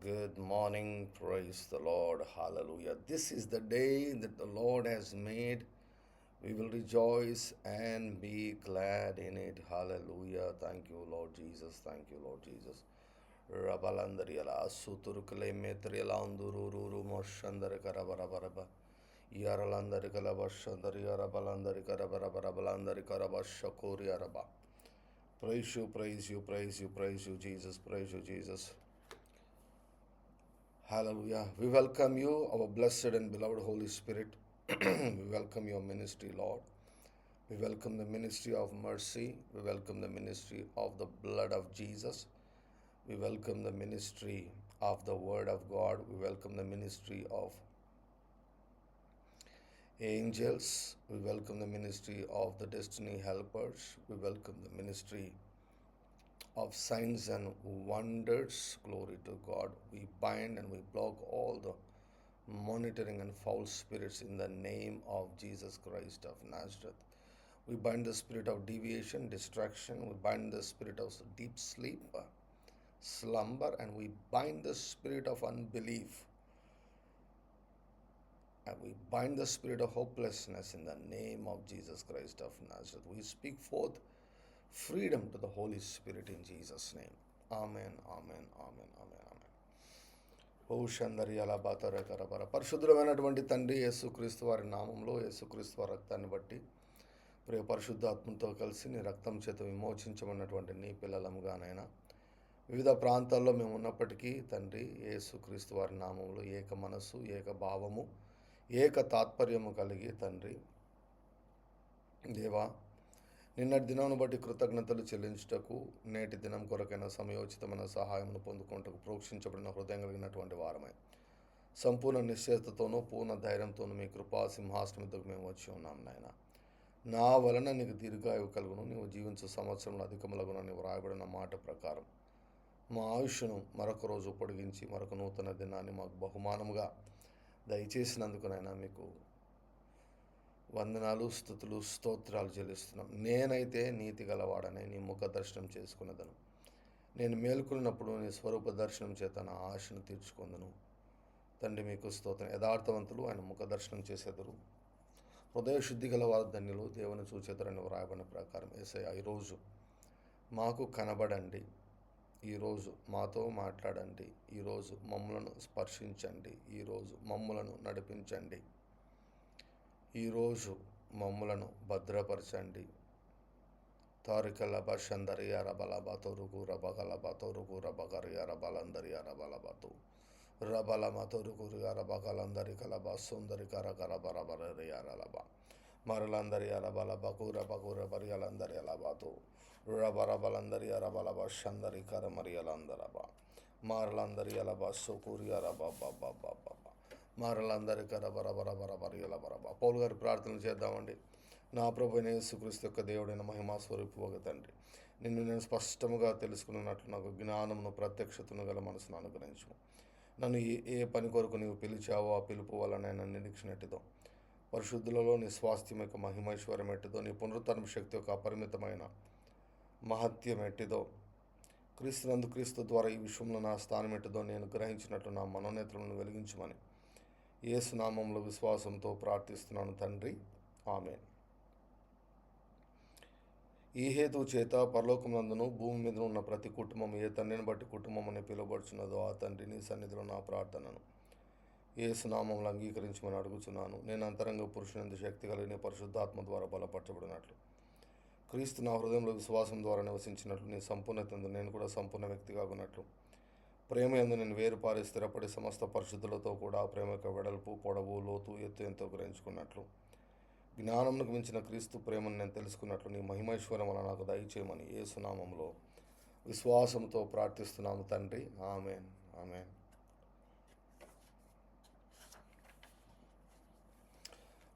Good morning. Praise the Lord. Hallelujah. This is the day that the Lord has made. We will rejoice and be glad in it. Hallelujah. Thank you, Lord Jesus. Thank you, Lord Jesus. Rabalandariala suturukale metriala andururu moshandare karabarabaraba. Yaralandari kalabashandari yarabalandari karabarabalandari karabashakuri yaraba. Praise you, praise you, praise you, praise you, Jesus. Praise you, Jesus. Hallelujah. We welcome you, our blessed and beloved Holy Spirit. We welcome your ministry, Lord. We welcome the ministry of mercy. We welcome the ministry of the blood of Jesus. We welcome the ministry of the Word of God. We welcome the ministry of angels. We welcome the ministry of the destiny helpers. We welcome the ministry of signs and wonders. Glory to God. We bind and we block all the monitoring and foul spirits in the name of Jesus Christ of Nazareth. We bind the spirit of deviation, distraction. We bind the spirit of deep sleep, slumber, and we bind the spirit of unbelief. And we bind the spirit of hopelessness in the name of Jesus Christ of Nazareth. We speak forth freedom to the Holy Spirit in Jesus' name. Amen, amen, amen, amen, amen. ఓ షందరి అలా బాతర కరబర పరిశుద్ధమైనటువంటి తండ్రి యేసుక్రీస్తు వారి నామంలో యేసుక్రీస్తు వారి రక్తాన్ని బట్టి ప్రియ పరిశుద్ధాత్మతో కలిసి నీ రక్తం చేత విమోచించమన్నటువంటి నీ పిల్లలముగానైనా వివిధ ప్రాంతాల్లో మేము ఉన్నప్పటికీ తండ్రి యేసుక్రీస్తు వారి నామంలో ఏక మనస్సు ఏక భావము ఏక తాత్పర్యము కలిగి తండ్రి దేవా నిన్నటి దినమును బట్టి కృతజ్ఞతలు చెల్లించుటకు నేటి దినం కొరకైన సమయోచితమైన సహాయమును పొందుకుంటకు ప్రోక్షించబడిన హృదయం కలిగినటువంటి వారమై సంపూర్ణ నిశ్చయతతోనూ పూర్ణ ధైర్యంతోనూ మీ కృపా సింహాసనం మీదకు మేము వచ్చి ఉన్నాం నాయన. నా వలన నీకు దీర్ఘాయువు కలుగును, నీవు జీవించు సంవత్సరంలో అధికములగున నీవు రాయబడిన మాట ప్రకారం మా ఆయుష్ను మరొక రోజు పొడిగించి మరొక నూతన దినాన్ని మాకు బహుమానముగా దయచేసినందుకునైనా మీకు వందనాలు, స్తుతులు, స్తోత్రాలు చెల్లిస్తున్నాం. నేనైతే నీతి గలవాడనే నీ ముఖ దర్శనం చేసుకున్నదను. నేను మేల్కొన్నప్పుడు నీ స్వరూప దర్శనం చేత నా ఆశను తీర్చుకుందును. తండ్రి మీకు స్తోత్రం. యథార్థవంతులు ఆయన ముఖ దర్శనం చేసేదరు, హృదయ శుద్ధి గల వారు ధన్యులు, దేవుని చూచేదరని వ్రాయబడిన ప్రకారం యేసయ్య ఈరోజు మాకు కనబడండి, ఈరోజు మాతో మాట్లాడండి, ఈరోజు మమ్ములను స్పర్శించండి, ఈరోజు మమ్ములను నడిపించండి, ఈరోజు మమ్ములను భద్రపరచండి. తారికల బషందరియార బలబతో రుగు రబగలబతో రుగు రబగరియార బలందరియార బలబతు రబలమతో రుగురియార బగలందరి కలబ సుందరి కరకర బరబరయారలబ మరలందరియార బలబకూర బకూర బరియలందరి అలబతు రబరబలందరియార బలబ షందరి కరమరియలందరబ మారలందరి అలబ సుకూరియార బాబా మారలందరి కరబరబరబరబరియలబరబ. పౌలు గారి ప్రార్థనలు చేద్దామండి. నా ప్రభువైన యేసుక్రీస్తు యొక్క దేవుడైన మహిమా స్వరూపువగ తండ్రి, నిన్ను నేను స్పష్టముగా తెలుసుకున్నట్లు నాకు జ్ఞానమును ప్రత్యక్షతను గల మనసును అనుగ్రహించు. నన్ను ఏ పని కొరకు నీవు పిలిచావో ఆ పిలుపు వల్ల నేను నిరీక్షణ ఎట్టిదో, పరిశుద్ధులలో నీ స్వాస్థ్యం యొక్క మహిమైశ్వర్యం ఎట్టిదో, నీ పునరుద్ధరణ శక్తి యొక్క అపరిమితమైన మహత్యం ఎట్టిదో, క్రీస్తునందు క్రీస్తు ద్వారా ఈ విశ్వంలో నా స్థానం ఎట్టిదో నేను గ్రహించినట్లు నా మనోనేత్రములను వెలిగించమని యేసు నామంలో విశ్వాసంతో ప్రార్థిస్తున్నాను తండ్రి, ఆమేన్. ఈ హేతువు చేత పరలోకమునందును భూమి మీద ఉన్న ప్రతి కుటుంబం ఏ తండ్రిని బట్టి కుటుంబం అని పిలువబడుచున్నదో ఆ తండ్రి నీ సన్నిధిలో నా ప్రార్థనను యేసు నామంలో అంగీకరించమని అడుగుచున్నాను. నేను అంతరంగ పురుషునందు శక్తి కలిగిన పరిశుద్ధాత్మ ద్వారా బలపరచబడినట్లు, క్రీస్తు నా హృదయంలో విశ్వాసం ద్వారా నివసించినట్లు, నీ సంపూర్ణతందు నేను కూడా సంపూర్ణ వ్యక్తిగా ఉన్నట్లు, ప్రేమ యందు నేను వేరుపారి స్థిరపడి సమస్త పరిశుద్ధులతో కూడా ప్రేమ యొక్క వెడల్పు, పొడవు, లోతు, ఎత్తు ఎంతో గ్రహించుకున్నట్లు, జ్ఞానమునకు మించిన క్రీస్తు ప్రేమను నేను తెలుసుకున్నట్లు నీ మహిమైశ్వర్యం వల్ల నాకు దయచేయమని యేసు నామములో విశ్వాసంతో ప్రార్థిస్తున్నాము తండ్రి, ఆమేన్, ఆమేన్.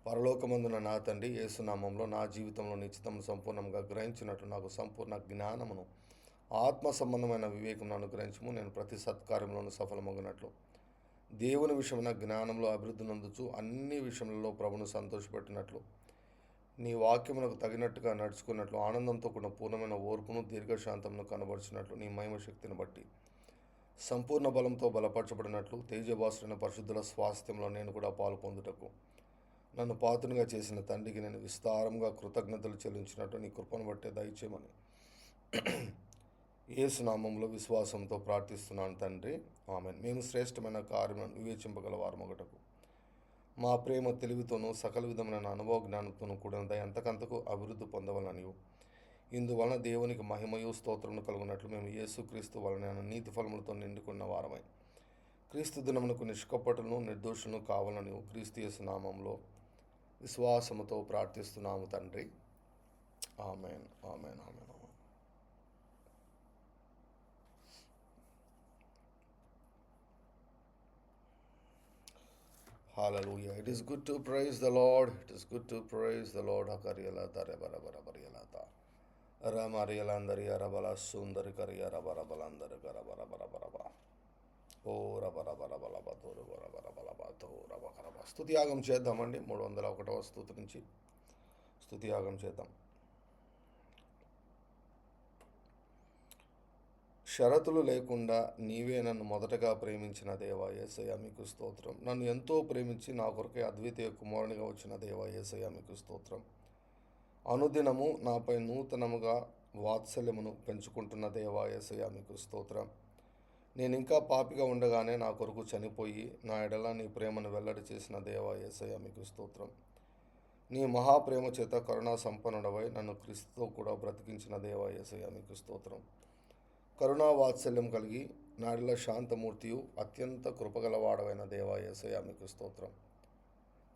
పరలోకమందున నా తండ్రి, యేసు నామంలో నా జీవితంలో నీ చిత్తమును సంపూర్ణంగా గ్రహించినట్లు నాకు సంపూర్ణ జ్ఞానమును ఆత్మ సంబంధమైన వివేకమును అనుగ్రహించము. నేను ప్రతి సత్కార్యంలోనూ సఫలమగినట్లు దేవుని విషయమైన జ్ఞానంలో అభివృద్ధి నందుచు అన్ని విషయములలో ప్రభును సంతోషపెట్టినట్లు, నీ వాక్యమునకు తగినట్టుగా నడుచుకున్నట్లు, ఆనందంతో కూడిన పూర్ణమైన ఓర్పును దీర్ఘశాంతమును కనబరిచినట్లు, నీ మహిమ శక్తిని బట్టి సంపూర్ణ బలంతో బలపరచబడినట్లు తేజభాసులైన పరిశుద్ధుల స్వాస్థ్యంలో నేను కూడా పాలు పొందుటకు నన్ను పాత్రగా చేసిన తండ్రికి నేను విస్తారంగా కృతజ్ఞతలు చెల్లించినట్టు నీ కృపను బట్టే దయచేయమని యేసు నామంలో విశ్వాసంతో ప్రార్థిస్తున్నాను తండ్రి, ఆమేన్. మేము శ్రేష్టమైన కార్యములను వివేచింపగల వారమొకటకు మా ప్రేమ తెలివితోనూ సకల విధమైన అనుభవ జ్ఞానంతోనూ కూడిన అంతకంతకు అభివృద్ధి పొందవలని, ఇందువలన దేవునికి మహిమయు స్తోత్రమును కలుగునట్లు మేము యేసుక్రీస్తు వలన నీతి ఫలములతో నిండుకున్న వారమై క్రీస్తు దినమునకు నిష్కపటులను నిర్దోషులను కావాలని క్రీస్తు యేసు నామంలో విశ్వాసముతో ప్రార్థిస్తున్నాము తండ్రి, ఆమేన్, ఆమేన్, ఆమేన్. Hallelujah. It is good to praise the Lord. It is good to praise the Lord. Hakariyala tarebarabarabariyalata. Ramariyalaandariya rabala sundari kariya rabarabalandari karabarabaraba. ఓ రబరబరబలబతో రబరబరబలబతో రబకరబ. స్తుతియాగం చేద్దామండి. 301వ స్తుతి నుంచి స్తుతియాగం చేద్దాం. షరతులు లేకుండా నీవే నన్ను మొదటగా ప్రేమించిన దేవా యేసయ్య మీకు స్తోత్రం. నన్ను ఎంతో ప్రేమించి నా కొరకే అద్వితీయ కుమారునిగా వచ్చిన దేవా యేసయ్య మీకు స్తోత్రం. అనుదినము నాపై నూతనముగా వాత్సల్యమును పెంచుకుంటున్న దేవా యేసయ్య మీకు స్తోత్రం. నేను ఇంకా పాపిగా ఉండగానే నా కొరకు చనిపోయి నా ఎడల నీ ప్రేమను వెల్లడి చేసిన దేవా యేసయ్య మీకు స్తోత్రం. నీ మహాప్రేమ చేత కరుణా సంపన్నుడవై నన్ను క్రీస్తుతో కూడా బ్రతికించిన దేవా యేసయ్య మీకు స్తోత్రం. కరుణా వాత్సల్యం కలిగి నాడిల శాంతమూర్తియు అత్యంత కృపగలవాడవైన దేవా యేసయ్య మీకు స్తోత్రం.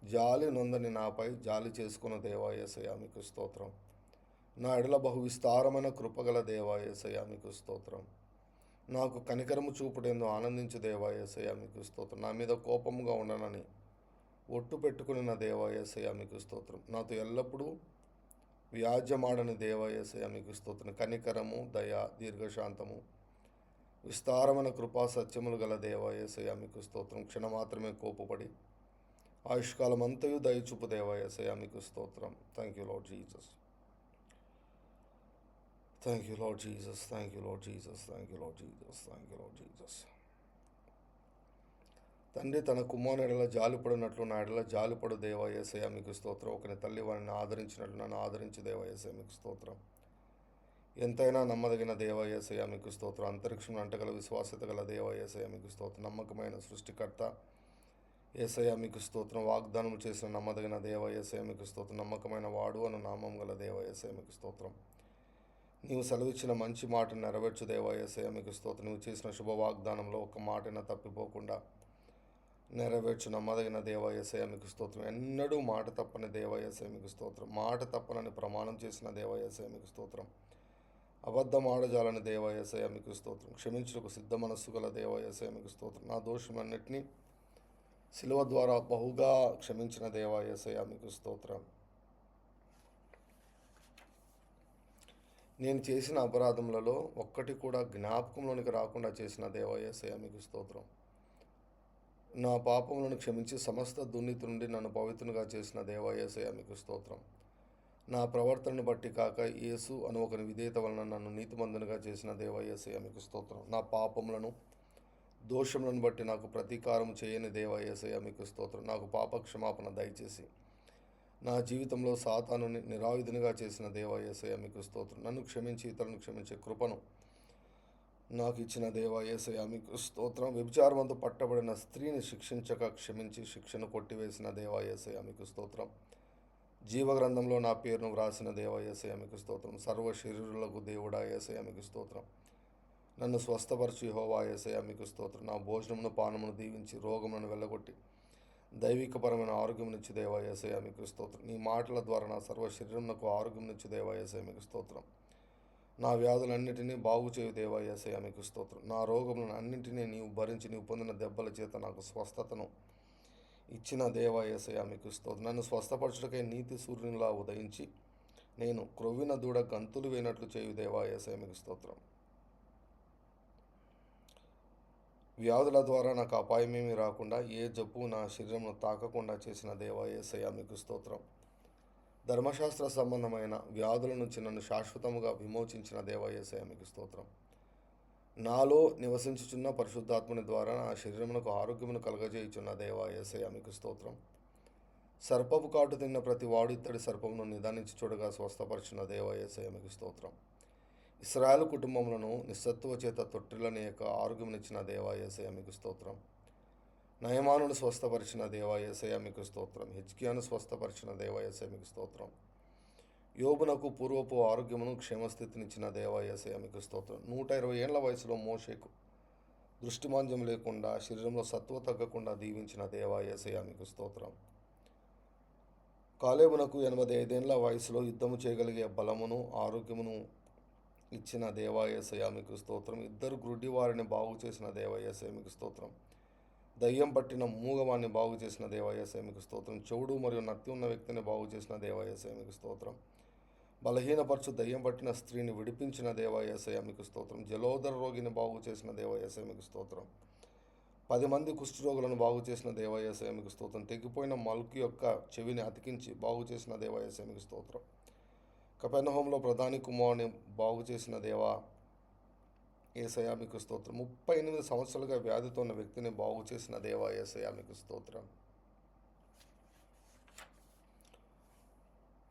జాలి నొందని నాపై జాలి చేసుకున్న దేవా యేసయ్య మీకు స్తోత్రం. నా ఎడల బహు విస్తారమైన కృపగల దేవా యేసయ్య మీకు స్తోత్రం. నాకు కనికరము చూపుటేందు ఆనందించు దేవా యేసయ్య మీకు స్తోత్రం. నా మీద కోపముగా ఉండనని ఒట్టు పెట్టుకుని నా దేవా యేసయ్య మీకు స్తోత్రం. నాతో ఎల్లప్పుడూ వ్యాజ్యమాడని దేవా యేసయ్య మీకు స్తోత్రం. కనికరము, దయ, దీర్ఘశాంతము, విస్తారమైన కృపా సత్యములు గల దేవా యేసయ్య మీకు స్తోత్రం. క్షణ మాత్రమే కోపపడి ఆయుష్కాలమంతయు దయచూపు దేవా యేసయ్య మీకు స్తోత్రం. Thank you Lord Jesus. Thank you Lord Jesus. Thank you Lord Jesus. Thank you Lord Jesus. Thank you Lord Jesus. తండ్రి తన కుమారుని ఎడల జాలిపడినట్లు నా ఎడల జాలిపడు దేవా యేసయ్య మీకు స్తోత్రం. ఒకని తల్లి వారిని ఆదరించినట్లు నన్ను ఆదరించు దేవా యేసయ్య మీకు స్తోత్రం. ఎంతైనా నమ్మదగిన దేవా యేసయ్య మీకు స్తోత్రం. అంతరిక్షం అంటగల విశ్వాసత గల దేవా యేసయ్య మీకు స్తోత్రం. నమ్మకమైన సృష్టికర్త యేసయ్య మీకు స్తోత్రం. వాగ్దానం చేసిన నమ్మదగిన దేవా యేసయ్య మీకు స్తోత్రం. నమ్మకమైన వాడు అను నామం గల దేవా యేసయ్య మీకు స్తోత్రం. నీవు సెలవిచ్చిన మంచి మాటను నెరవేర్చు దేవా యేసయ్య మీకు స్తోత్రం. నువ్వు చేసిన శుభ వాగ్దానంలో ఒక్క మాటైనా తప్పిపోకుండా నెరవేర్చు నమ్మదగిన దేవా యేసయ్య మీకు స్తోత్రం. ఎన్నడూ మాట తప్పని దేవా యేసయ్య మీకు స్తోత్రం. మాట తప్పనని ప్రమాణం చేసిన దేవా యేసయ్య మీకు స్తోత్రం. అబద్ధం ఆడజాలని దేవా యేసయ్య మీకు స్తోత్రం. క్షమించుటకు సిద్ధ మనస్సు గల దేవా యేసయ్య మీకు స్తోత్రం. నా దోషమన్నిటినీ శిలువ ద్వారా బహుగా క్షమించిన దేవా యేసయ్య మీకు స్తోత్రం. నేను చేసిన అపరాధములలో ఒక్కటి కూడా జ్ఞాపకంలోనికి రాకుండా చేసిన దేవా యేసయ్య మీకు స్తోత్రం. నా పాపములను క్షమించి సమస్త దుర్నీతి నుండి నన్ను పవిత్రునిగా చేసిన దేవా యేసయ్య మీకు స్తోత్రం. నా ప్రవర్తనను బట్టి కాక యేసు అను ఒకని విధేయత వలన నన్ను నీతిమంతునిగా చేసిన దేవా యేసయ్య మీకు స్తోత్రం. నా పాపములను దోషములను బట్టి నాకు ప్రతీకారం చేయని దేవా యేసయ్య మీకు స్తోత్రం. నాకు పాప క్షమాపణ దయచేసి నా జీవితంలో సాతానుని నిరాయుధునిగా చేసిన దేవా యేసయ్య మీకు స్తోత్రం. నన్ను క్షమించి ఇతరులను క్షమించే కృపను నాకు ఇచ్చిన దేవా యేసయ్య మీకు స్తోత్రం. వ్యభిచారమందు పట్టబడిన స్త్రీని శిక్షించక క్షమించి శిక్షను కొట్టివేసిన దేవా యేసయ్య మీకు స్తోత్రం. జీవగ్రంథంలో నా పేరును వ్రాసిన దేవా యేసయ్య మీకు స్తోత్రం. సర్వ శరీరులకు దేవుడా యేసయ్య మీకు స్తోత్రం. నన్ను స్వస్థపరచు యెహోవా యేసయ్య మీకు స్తోత్రం. నా భోజనమును పానమును దీవించి రోగములను వెళ్ళగొట్టి దైవికపరమైన ఆరోగ్యమునిచ్చి దేవా యేసయ్య మీకు స్తోత్రం. నీ మాటల ద్వారా నా సర్వ శరీరమునకు ఆరోగ్యమునిచ్చి దేవా యేసయ్య మీకు స్తోత్రం. నా వ్యాధులన్నిటినీ బాగు చేయు దేవా యేసయ్య మీకు స్తోత్రం. నా రోగములను అన్నింటినీ నీవు భరించి నీవు పొందిన దెబ్బల చేత నాకు స్వస్థతను ఇచ్చిన దేవా యేసయ్య మీకు స్తోత్రం. నన్ను స్వస్థపరచుటకై నీతి సూర్యునిలా ఉదయించి నేను క్రొవ్విన దూడ గంతులు వేయనట్లు చేయు దేవా యేసయ్య మీకు స్తోత్రం. వ్యాధుల ద్వారా నాకు అపాయమేమీ రాకుండా ఏ జబ్బు నా శరీరంను తాకకుండా చేసిన దేవా యేసయ్య మీకు స్తోత్రం. ధర్మశాస్త్ర సంబంధమైన వ్యాధుల నుంచి నన్ను శాశ్వతముగా విమోచించిన దేవా యేసయ్య మీకు స్తోత్రం. నాలో నివసించుచున్న పరిశుద్ధాత్ముని ద్వారా నా శరీరమునకు ఆరోగ్యమును కలగజేయుచున్న దేవా యేసయ్య మీకు స్తోత్రం. సర్పపు కాటు తిన్న ప్రతి వాడు ఇత్తడి సర్పమును నిదానించి చూడగా స్వస్థపరిచిన దేవా యేసయ్య మీకు స్తోత్రం. ఇశ్రాయేలు కుటుంబములను నిస్సత్తువ చేత తొట్టిలని యొక్క ఆరోగ్యమునిచ్చిన దేవా యేసయ్య మీకు స్తోత్రం. నయమానును స్వస్థపరిచిన దేవా యేసయ్య మీకు స్తోత్రం. హిజ్కియాను స్వస్థపరిచిన దేవా యేసయ్య మీకు స్తోత్రం. యోబునకు పూర్వపు ఆరోగ్యమును క్షేమస్థితినిచ్చిన దేవా యేసయ్య మీకు స్తోత్రం. 120 ఏళ్ల వయసులో మోషేకు దృష్టిమాంద్యం లేకుండా శరీరంలో సత్వ తగ్గకుండా దీవించిన దేవా యేసయ్య మీకు స్తోత్రం. కాలేబునకు 85 ఏళ్ల వయసులో యుద్ధము చేయగలిగే బలమును ఆరోగ్యమును ఇచ్చిన దేవా యేసయ్య మీకు స్తోత్రం. 2 గ్రుడ్డి వారిని బాగు చేసిన దేవా యేసయ్య మీకు స్తోత్రం. దయ్యం పట్టిన మూగవాన్ని బాగు చేసిన దేవా యేసయ్య మీకు స్తోత్రం. చెవుడు మరియు నత్తి ఉన్న వ్యక్తిని బాగు చేసిన దేవా యేసయ్య మీకు స్తోత్రం. బలహీనపరచు దయ్యం పట్టిన స్త్రీని విడిపించిన దేవా యేసయ్య మీకు స్తోత్రం. జలోదర రోగిని బాగు చేసిన దేవా యేసయ్య మీకు స్తోత్రం. 10 మంది కుష్ఠరోగులను బాగు చేసిన దేవా యేసయ్య మీకు స్తోత్రం. తెగిపోయిన మల్కు యొక్క చెవిని అతికించి బాగు చేసిన దేవా యేసయ్య మీకు స్తోత్రం. కపెర్నహూములో ప్రధాని కుమారుని బాగు చేసిన దేవా యేసయ్య మీకు స్తోత్రం. 38 సంవత్సరాలుగా వ్యాధితో ఉన్న వ్యక్తిని బాగు చేసిన దేవా యేసయ్య మీకు స్తోత్రం.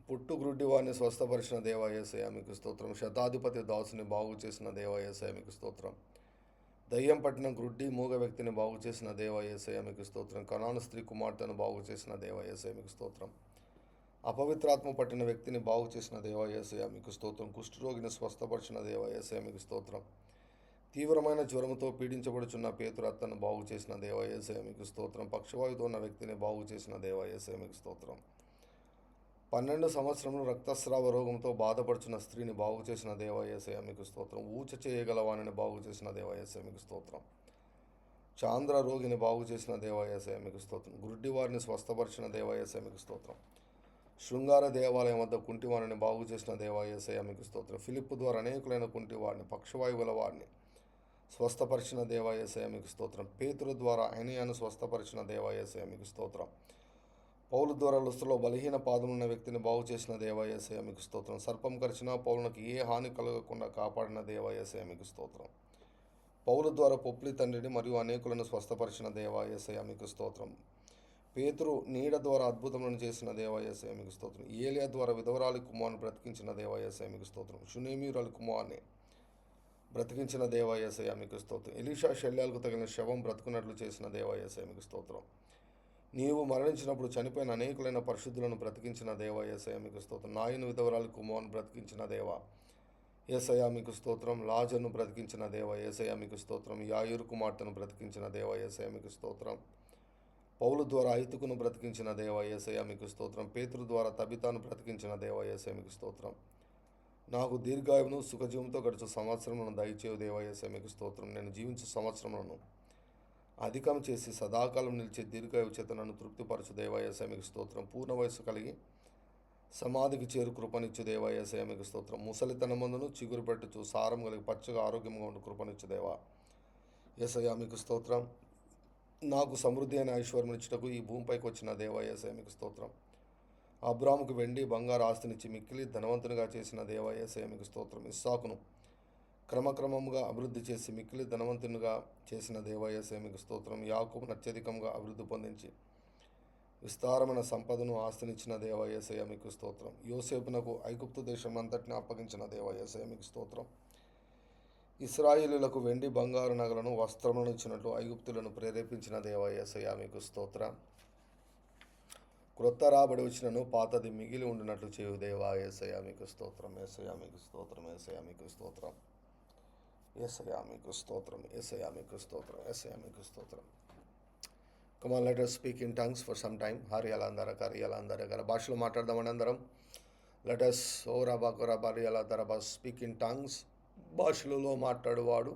పుట్టుగ్రుడ్డి వారిని స్వస్థపరిచిన దేవా యేసయ్య మీకు స్తోత్రం. శతాధిపతి దాసుని బాగు చేసిన దేవా యేసయ్య మీకు స్తోత్రం. దయ్యం పట్టిన గ్రుడ్డి మూగ వ్యక్తిని బాగు చేసిన దేవా యేసయ్య మీకు స్తోత్రం. కనాను స్త్రీ కుమార్తెను బాగు చేసిన దేవా యేసయ్య మీకు స్తోత్రం. అపవిత్రాత్మ పట్టిన వ్యక్తిని బాగు చేసిన దేవా యేసయ్య మీకు స్తోత్రం. కుష్ఠరోగిని స్వస్థపరిచిన దేవా యేసయ్య మీకు స్తోత్రం. తీవ్రమైన జ్వరంతో పీడించబడుచున్న పేతురు అత్తను బాగు చేసిన దేవా యేసయ్య మీకు స్తోత్రం. పక్షవాయువుతో ఉన్న వ్యక్తిని బాగు చేసిన దేవా యేసయ్య మీకు స్తోత్రం. 12 సంవత్సరములు రక్తస్రావ రోగంతో బాధపడుచున్న స్త్రీని బాగు చేసిన దేవా యేసయ్య మీకు స్తోత్రం. ఊచ చేయగలవానిని బాగు చేసిన దేవా యేసయ్య మీకు స్తోత్రం. చాంద్ర రోగిని బాగు చేసిన దేవా యేసయ్య మీకు స్తోత్రం. గుడ్డి వారిని స్వస్థపరిచిన దేవా యేసయ్య మీకు స్తోత్రం. శృంగార దేవాలయం వద్ద కుంటివారిని బాగు చేసిన దేవా యేసయ్య మీకు స్తోత్రం. ఫిలిప్పు ద్వారా అనేకులైన కుంటివారిని పక్షవాయువుల వారిని స్వస్థపరిచిన దేవా యేసయ్య మీకు స్తోత్రం. పేతురు ద్వారా ఐనియాను స్వస్థపరిచిన దేవా యేసయ్య మీకు స్తోత్రం. పౌలు ద్వారా లుస్త్రలో బలహీన పాదమున్న వ్యక్తిని బాగు చేసిన దేవా యేసయ్య మీకు స్తోత్రం. సర్పం కరిచిన పౌలునకు ఏ హాని కలగకుండా కాపాడిన దేవా యేసయ్య మీకు స్తోత్రం. పౌలు ద్వారా పొప్లి తండ్రిని మరియు అనేకులను స్వస్థపరిచిన దేవా యేసయ్య మీకు స్తోత్రం. పేతురు నీడ ద్వారా అద్భుతములను చేసిన దేవా యేసయ్య మీకు స్తోత్రం. ఏలియా ద్వారా విధవరాలి కుమారుని బ్రతికించిన దేవా యేసయ్య మీకు స్తోత్రం. షునేమీయురాలి కుమారుని బ్రతికించిన దేవా యేసయ్య మీకు స్తోత్రం. ఎలీషా శల్యాలకు తగిన శవం బ్రతుకున్నట్లు చేసిన దేవా యేసయ్య మీకు స్తోత్రం. నీవు మరణించినప్పుడు చనిపోయిన అనేకులైన పరిశుద్ధులను బ్రతికించిన దేవా యేసయ్య మీకు స్తోత్రం. నాయను విధవరాలి కుమారుని బ్రతికించిన దేవా యేసయ్య మీకు స్తోత్రం. లాజర్ను బ్రతికించిన దేవా యేసయ్య మీకు స్తోత్రం. యాయూరు కుమార్తెను బ్రతికించిన దేవా యేసయ్య మీకు స్తోత్రం. పౌలు ద్వారా ఐతుకును బ్రతికించిన దేవా యేసయ్య మీకు స్తోత్రం. పేతురు ద్వారా తబితాను బ్రతికించిన దేవా యేసయ్య మీకు స్తోత్రం. నాకు దీర్ఘాయువును సుఖజీవంతో గడుచు సంవత్సరములను దయచేయు దేవా యేసయ్య మీకు స్తోత్రం. నేను జీవించు సంవత్సరములను అధికం చేసి సదాకాలం నిలిచే దీర్ఘాయువు చేత నన్ను తృప్తిపరచు దేవా యేసయ్య మీకు స్తోత్రం. పూర్ణ వయస్సు కలిగి సమాధికి చేరు కృపనిచ్చు దేవా యేసయ్య మీకు స్తోత్రం. ముసలితనమందును చిగురు పెట్టుచు సారం కలిగి పచ్చగా ఆరోగ్యంగా ఉండి కృపనిచ్చు దేవా యేసయ్య మీకు స్తోత్రం. నాకు సమృద్ధి అయిన ఐశ్వర్యమిచ్చుటకు ఈ భూమిపైకి వచ్చిన దేవా యేసయ్య మీకు స్తోత్రం. అబ్రాముకు వెండి బంగారు ఆస్తినిచ్చి మిక్కిలి ధనవంతునిగా చేసిన దేవా యేసయ్య మీకు స్తోత్రం. ఇస్సాకును క్రమక్రమముగా అభివృద్ధి చేసి మిక్కిలి ధనవంతునిగా చేసిన దేవా యేసయ్య మీకు స్తోత్రం. యాకోబును అత్యధికంగా అభివృద్ధి పొందించి విస్తారమైన సంపదను ఆస్తినిచ్చిన దేవా యేసయ్య మీకు స్తోత్రం. యోసేపునకు ఐగుప్తు దేశం అంతటిని అప్పగించిన దేవా యేసయ్య మీకు స్తోత్రం. ఇశ్రాయేలీయులకు వెండి బంగారు నగలను వస్త్రములను ఇచ్చినట్లు ఐగుప్తులను ప్రేరేపించిన దేవా యేసయ్య మీకు స్తోత్రం. క్రొత్త రాబడి వచ్చినను పాతది మిగిలి ఉండినట్లు చేయు దేవా యేసయ్య మీకు స్తోత్రం. యేసయ్య మీకు స్తోత్రం. యేసయ్య మీకు స్తోత్రం. యేసయ్య మీకు స్తోత్రం. యేసయ్య మీకు స్తోత్రం. యేసయ్య మీకు స్తోత్రం. Come on, let us speak in tongues for some time. హరియాలందర కరియాలందర గల భాషలో మాట్లాడదామని అందరం. Let us ఓ రబా స్పీక్ ఇన్ టంగ్స్. భాషలలో మాట్లాడువాడు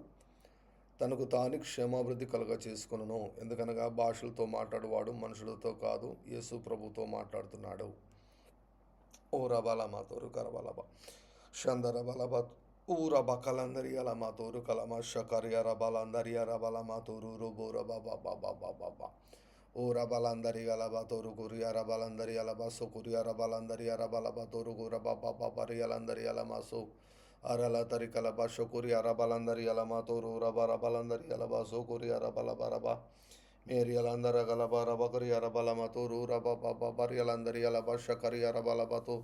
తనకు తాను క్షేమాభివృద్ధి కలుగ చేసుకొనును. ఎందుకనగా భాషలతో మాట్లాడువాడు మనుషులతో కాదు, యేసు ప్రభుతో మాట్లాడుతున్నాడు. ఓ రబాల మాతోరు కరబలబా షందర బలబ ఊర బకలందరి అల మాతోరు కలమ షకర్య రబలందరి రబల మాతోరు రుబో రబా బాబా ఓ రబలందరి అలబా తోరు కురి అరబలందరి అలబా సో కురి అరబలందరి అరబలబా తోరు గుర బాబా బరి అలందరి అలమాసు Arala tarikala bashokuri arabalandari alamaturu rabarabalandari alabasokuri arabalabaraba. Mary alandara galabara bakari arabalamaturu rabababari alabashakari arabalabatu.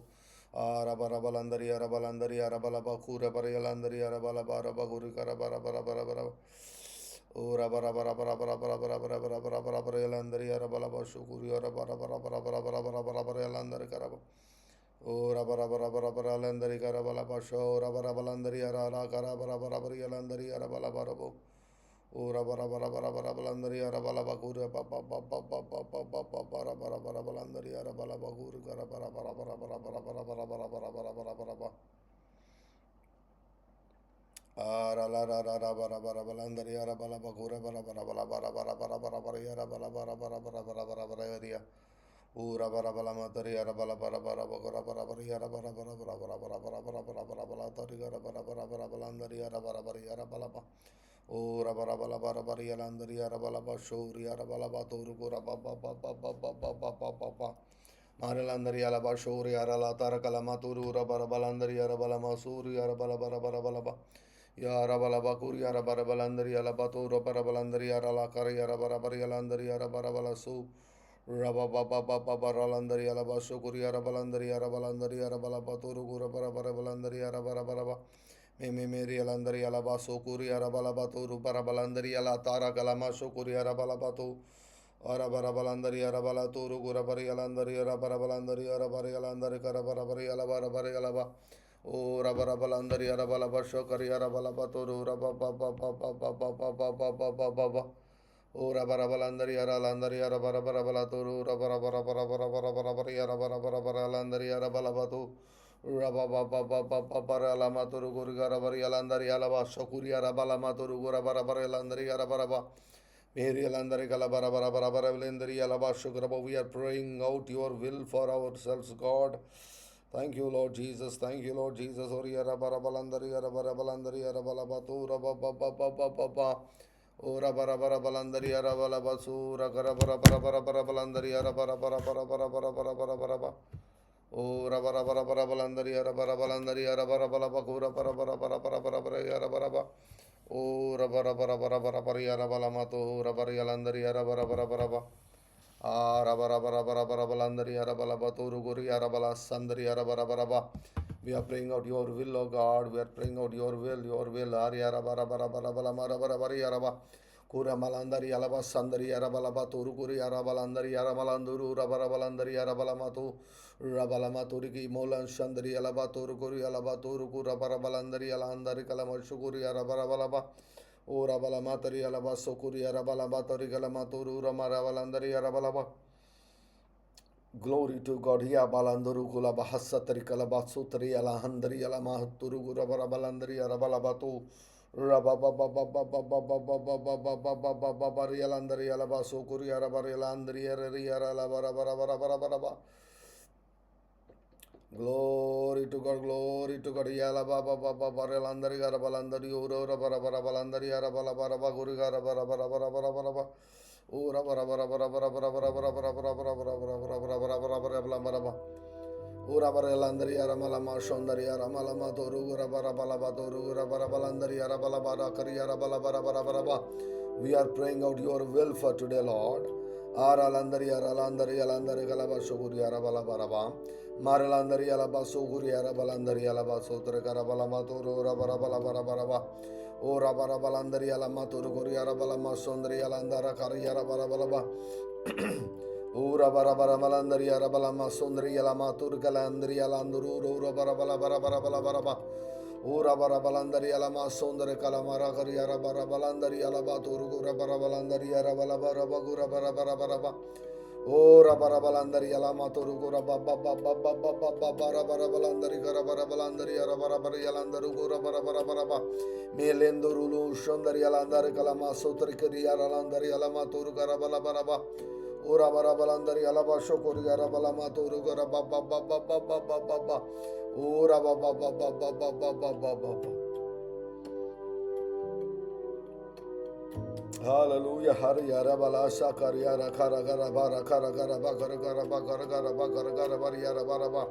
Arabarabalandari arabalandari arabalabakura barialandari arabalabara karabara. Ura bara bara bara bara bara bara bara bara bara bara bara yalandari ara bala bashukuri ara bara bara bara bara bara bara bara bara yalandari karaba. Ura bara bara bara bara yalandari karabala basho ura bara balandari ara ara kara bara bara bara yalandari ara bala bara bo. Ura bara bara bara bara balandari ara bala bakura pa pa pa pa pa pa pa pa pa bara bara bara balandari ara bala bakura kara bara bara bara bara bara bara bara bara bara bara bara bara bara. Ara la ra ra ra bara bara balandari ara bala bakura bara bara bara bara bara bara bara bara yara bala bara bara bara bara bara bara yaria ura bara bala matari ara bala bara bara bakura bara bara yara bara bara bara bara bara bara bara bara bara bara tari ara bara bara bara balandari ara bara bara yara bala ba ura bara bala bara bara yalandari ara bala ba shuri ara bala ba toru kura ba ba ba ba ba ba ba ba ba ba ba Marilandari ala ba shuri ara la tara kala maturu ura bara balandari ara bala masuri ara bala bara bara bala ba Ya Rabalaba Kuria Rabarabalandari Alabato Rabarabalandari Aralakari Arabarabari Alandari Arabarabalasu Rababababaralandari Alabaso Kuria Rabalandari Arabalandari Arabalabato Rabarabalandari Arabarabaraba Mimi Mary Alandari Alabaso Kuria Rabalabato Rubarabalandari Alatara Galamaso Kuria Rabalabato Arabarabalandari Arabalato Rugurabari Alandari Arabarabalandari Arabari Alandari Karabarabari Alabarabari Alaba O Rabarabalandari Arabalaba Shokari Arabalabaturu Rabababababababababababababa O Rabarabalandari Aralandari Arabarabarabalaturu Rabarabarabarabarabarabari Arabarabarabalandari Arabalabatu Rababababababaramaturu Gurgarabari Alandari Alaba Shokuri Arabalamaturu Gurabarabalandari Arabaraba Mary Alandari Galabarabarabarabarabalendari Alaba Shukraba. We are praying out your will for ourselves, God. Thank you, Lord Jesus. Thank you, Lord Jesus. Oriara barabalandari arabarabalandari arabalabatu rababababababa. Ora barabarabalandari arabalabasu ragarabarabarabarabalandari arabarabarabarabarabarabarabarabarabaraba. Ora barabarabalandari arabarabalandari arabarabalabaku rabarabarabarabarabarabarabarabara arabaraba. Ora barabarabarabarabarabari arabalamatu rabarialandari arabarabarabaraba. Arabarabarabarabalandari Arabalabatu Guri Arabala Sandari Arabarabaraba. We are praying out your will, O God. We are praying out your will, your will. Ari Arabarabarabarabarabari Araba. Kura Malandari Alaba Sandari Arabalabatu Guri Arabalandari Aramalanduru Rabarabalandari Arabalamatu Rabalamaturi Molan Shandari Alabatu Guri Alabatu Gura Barabalandari Alandari Kalamashuguri Arabarabalaba. O Rabalamatari Alaba Sokuri Arabalabatari Galamaturu Ramarabalandari Arabalaba. Glory to God. Hiya Balanduru Kula Bahasatari Kalabatsutari Alahandari Alamahaturu Gurabarabalandari Arabalabatu Rabababababababababababababababababari Alandari Alabasokuri Arabarilandari Arabarabarabarabarabarabaraba. Glory to God, glory to God. Yala baba baba baralandari garabalandari ura bara bara balandari arabala bara baguri gara bara bara bara bara bara bara ura bara bara bara bara bara bara bara bara bara bara bara bara bara bara bara bara bara bara bara ura bara landari aramala ma shondari aramala ma toru ura bara bala ba toru ura bara balandari arabala bara kari arabala bara bara bara bara. We are praying out your will for today, Lord. Aralandari aralandari alandari galaba shuguri arabala bara ba. Maralandari alaba suguri arabalandari alaba sotra karabala maturu rabarabala barabaraba o rabarabalandari alamaturu guri arabala masondri alandara kari arabarabalaba o rabarabarabalandari arabala masondri alamatur galandri alanduru rabarabala barabarabala baraba o rabarabalandari alama sondre kalamara kari arabarabalandari alabaturu gura barabalandari arabala barabagura barabaraba O Rabarabalandari Alamaturu Rabarabalandari Garabarabalandari Arabarabari Alandaru Rabarabaraba Melenduru Shondari Alandari Kalama Sotrikari Alandari Alamaturu Garabalabaraba O Rabarabalandari Alabashokuri Garabalamaturu Garababababababababa O Rabababababababababa. Hallelujah. Hari Arabala Shakariara Karagara Bara Karagara Bakara Bakara Bakara Bakara Bari Arabaraba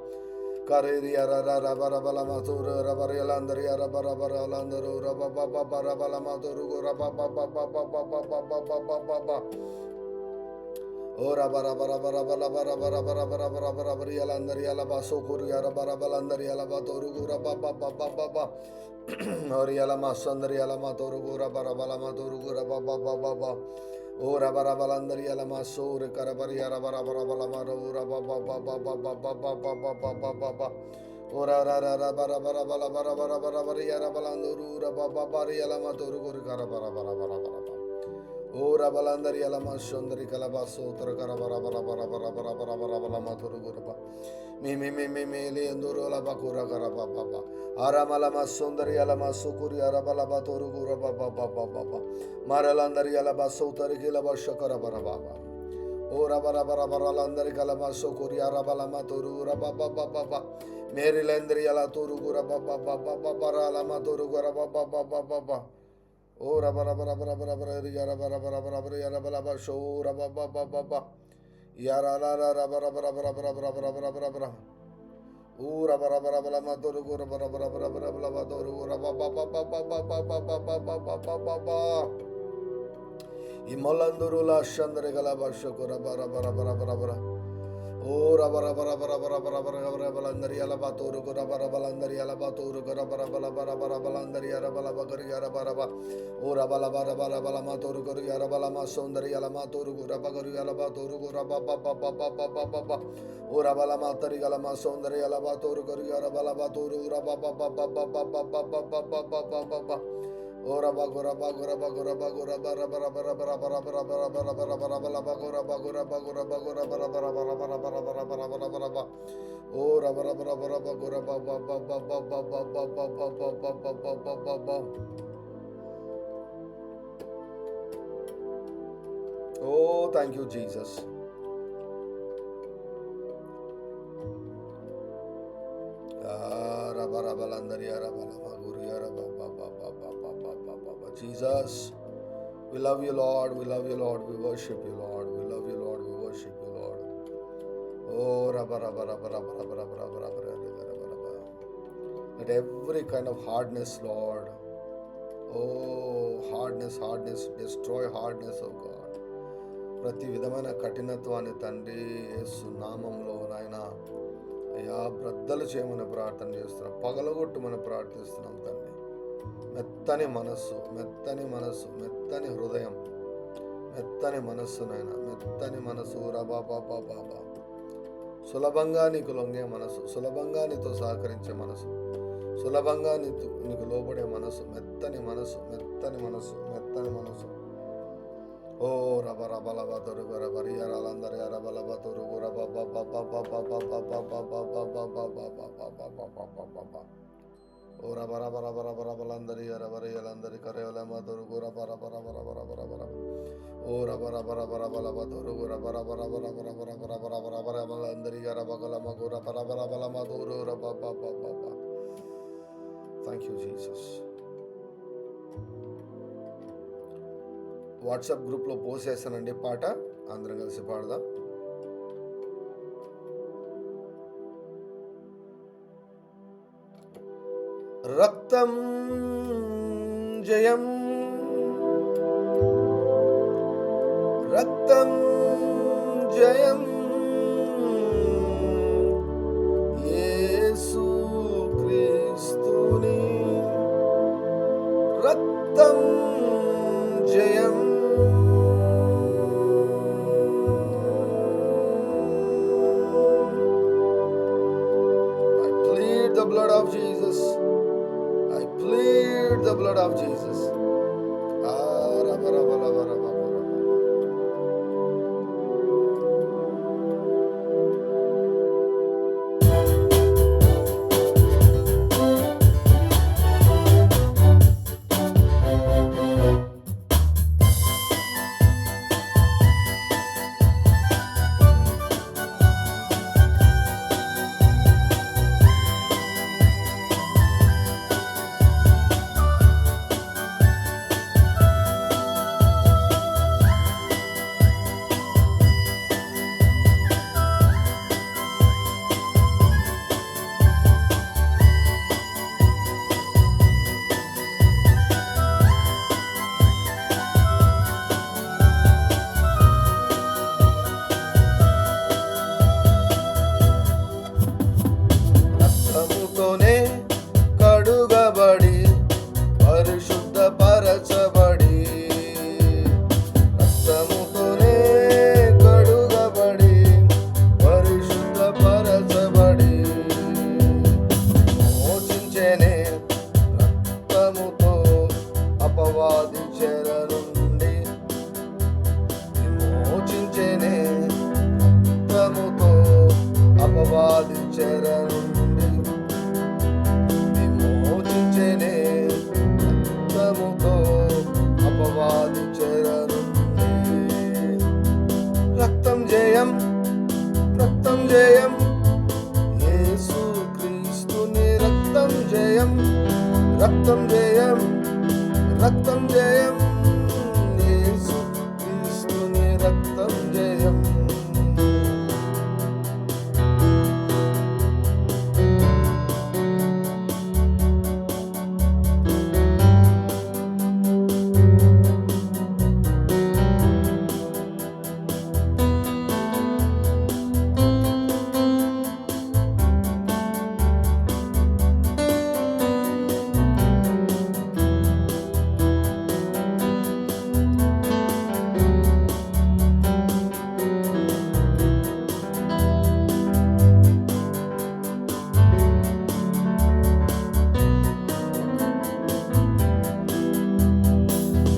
Kariya rara bara bala maturu raba yalandriya raba raba landuru raba baba bara bala maturu raba baba baba baba baba baba. Ora bara bara bara bara bara bara bara bara bara bara bara yalandriya laba sokuru yara bara balandriya laba toru raba baba baba baba. Oriya lama sandriya lama toru raba raba lama toru raba baba baba. Ora bara balandriya lama sore karabariya raba raba raba lama raba baba baba baba baba baba. Ora ra ra bara bara bara bara bara bara bara yara balanduru raba baba riya lama toru karabara bara bara bara. Ora balandari alama shondari kalabaso tora karabara bara bara bara bara bara bara bara maturu guraba me le enduro la bakura karaba baba aramala masondari alama sukuri arabala batoru guraba baba baba maralandari alaba sotari kilaba shakara bara baba ora bara bara bara landari kalama sukuri arabala maturu raba baba baba Marylandri ala turu guraba baba baba bara alama turu guraba baba baba. Ora bara bara bara bara bara yara bara bara bara bara yara bara bara shora ba ba ba ba ba yara la la la bara bara bara bara bara bara bara bara bara ora bara bara bara matoro gora bara bara bara bara bara matoro gora ba ba ba ba ba ba ba ba ba ba ba ba ba ba imalanduru la shandre gala ba shokora bara bara bara bara bara ora bara bara bara bara bara bara bara balandari ala batoro gora bara balandari ala batoro gora bara bara bara bara balandari ala bala bagari ala bara ba ora bala bara bara bala matoro gora ala bala masondari ala matoro gora bagari ala batoro gora ba ba ba ba ba ba ba ba ora bala matari ala masondari ala batoro gora ala bala batoro gora ba ba ba ba ba ba ba ba ba ba ba ora bagora bagora bagora bagora bara bara bara bara bara bara bara bara bara bara bara bagora bagora bagora bagora bara bara bara bara bara bara bara bara bara bara ora bara bara bara bagora ba ba ba ba ba ba ba ba ba ba ba ba ba ba ba. Oh, thank you, Jesus. Jesus, we love you, Lord. We love you, Lord. We worship you, Lord. We love you, Lord. We worship you, Lord. Oh, let every kind of hardness, Lord. Oh, hardness, destroy hardness, oh God. ప్రతి విధమైన కఠినత్వాన్ని తండ్రి యేసు నామములో నాయన అయ్యా బ్రద్దలు చేయమని ప్రార్థన చేస్తున్నాం, పగలగొట్టుమని ప్రార్థిస్తున్నాం తండ్రి. మెత్తని మనస్సు, మెత్తని మనస్సు, మెత్తని హృదయం, మెత్తని మనస్సు నాయన, మెత్తని మనస్సు రబా బాబా బాబా, సులభంగా నీకు లొంగే మనసు, సులభంగా నీతో సహకరించే మనసు, సులభంగా నీకు లోబడే మనసు, మెత్తని మనసు, మెత్తని మనసు, మెత్తని మనసు. ఓ రబ రబ లబ తొరుగు రబ రియరాలందరి రబ లబ తొరుగు రబ బబ బబ బబ బబ బబ ఓ రబ రబ రబ రబ రబలందరి రబ రియలందరి కరేలమ తొరుగు రబ రబ రబ రబ రబ రబ రబ ఓ రబ రబ రబ రబ లబ తొరుగు రబ రబ రబ రబ రబ రబ రబ రబ రబ రబలందరి రబ గలమగు రబ రబ రబ లమ తొరు రబ బబ బబ. Thank you Jesus. వాట్సాప్ గ్రూప్లో పోస్ట్ చేస్తానండి పాట, అందరం కలిసి పాడదాం. రక్తం జయం, రక్తం జయం, యేసు క్రీస్తుని రక్తం జయం. The blood of Jesus. I plead the blood of Jesus. అపవాది చెర నుండి విమోచించెనే, రక్తముతో అపవాది చెర నుండి విమోచించెనే, రక్తముతో అపవాది చెర నుండి. రక్తం జయం, రక్తం జయం, యేసు క్రీస్తుని రక్తం జయం, రక్తం జయం, రక్తం జయం, యేసు క్రీస్తుని రక్తం జయం.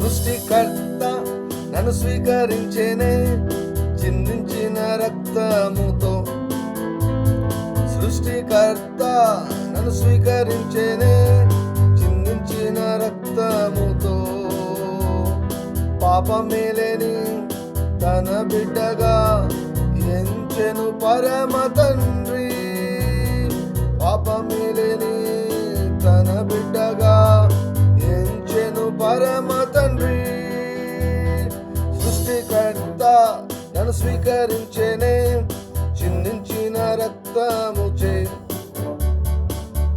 సృష్టికర్త నన్ను స్వీకరించేనే, చిందించిన రక్తముతో. సృష్టికర్త నన్ను స్వీకరించేనే, చిందించిన రక్తముతో. పాపమేలేని తన బిడ్డగా ఎంచెను పరమ తండ్రి, పాపమేలేని తన బిడ్డగా ఎంచెను పరమ తండ్రి. సృష్టికర్త నన్ను స్వీకరించేనే, చిందించిన రక్తముచే.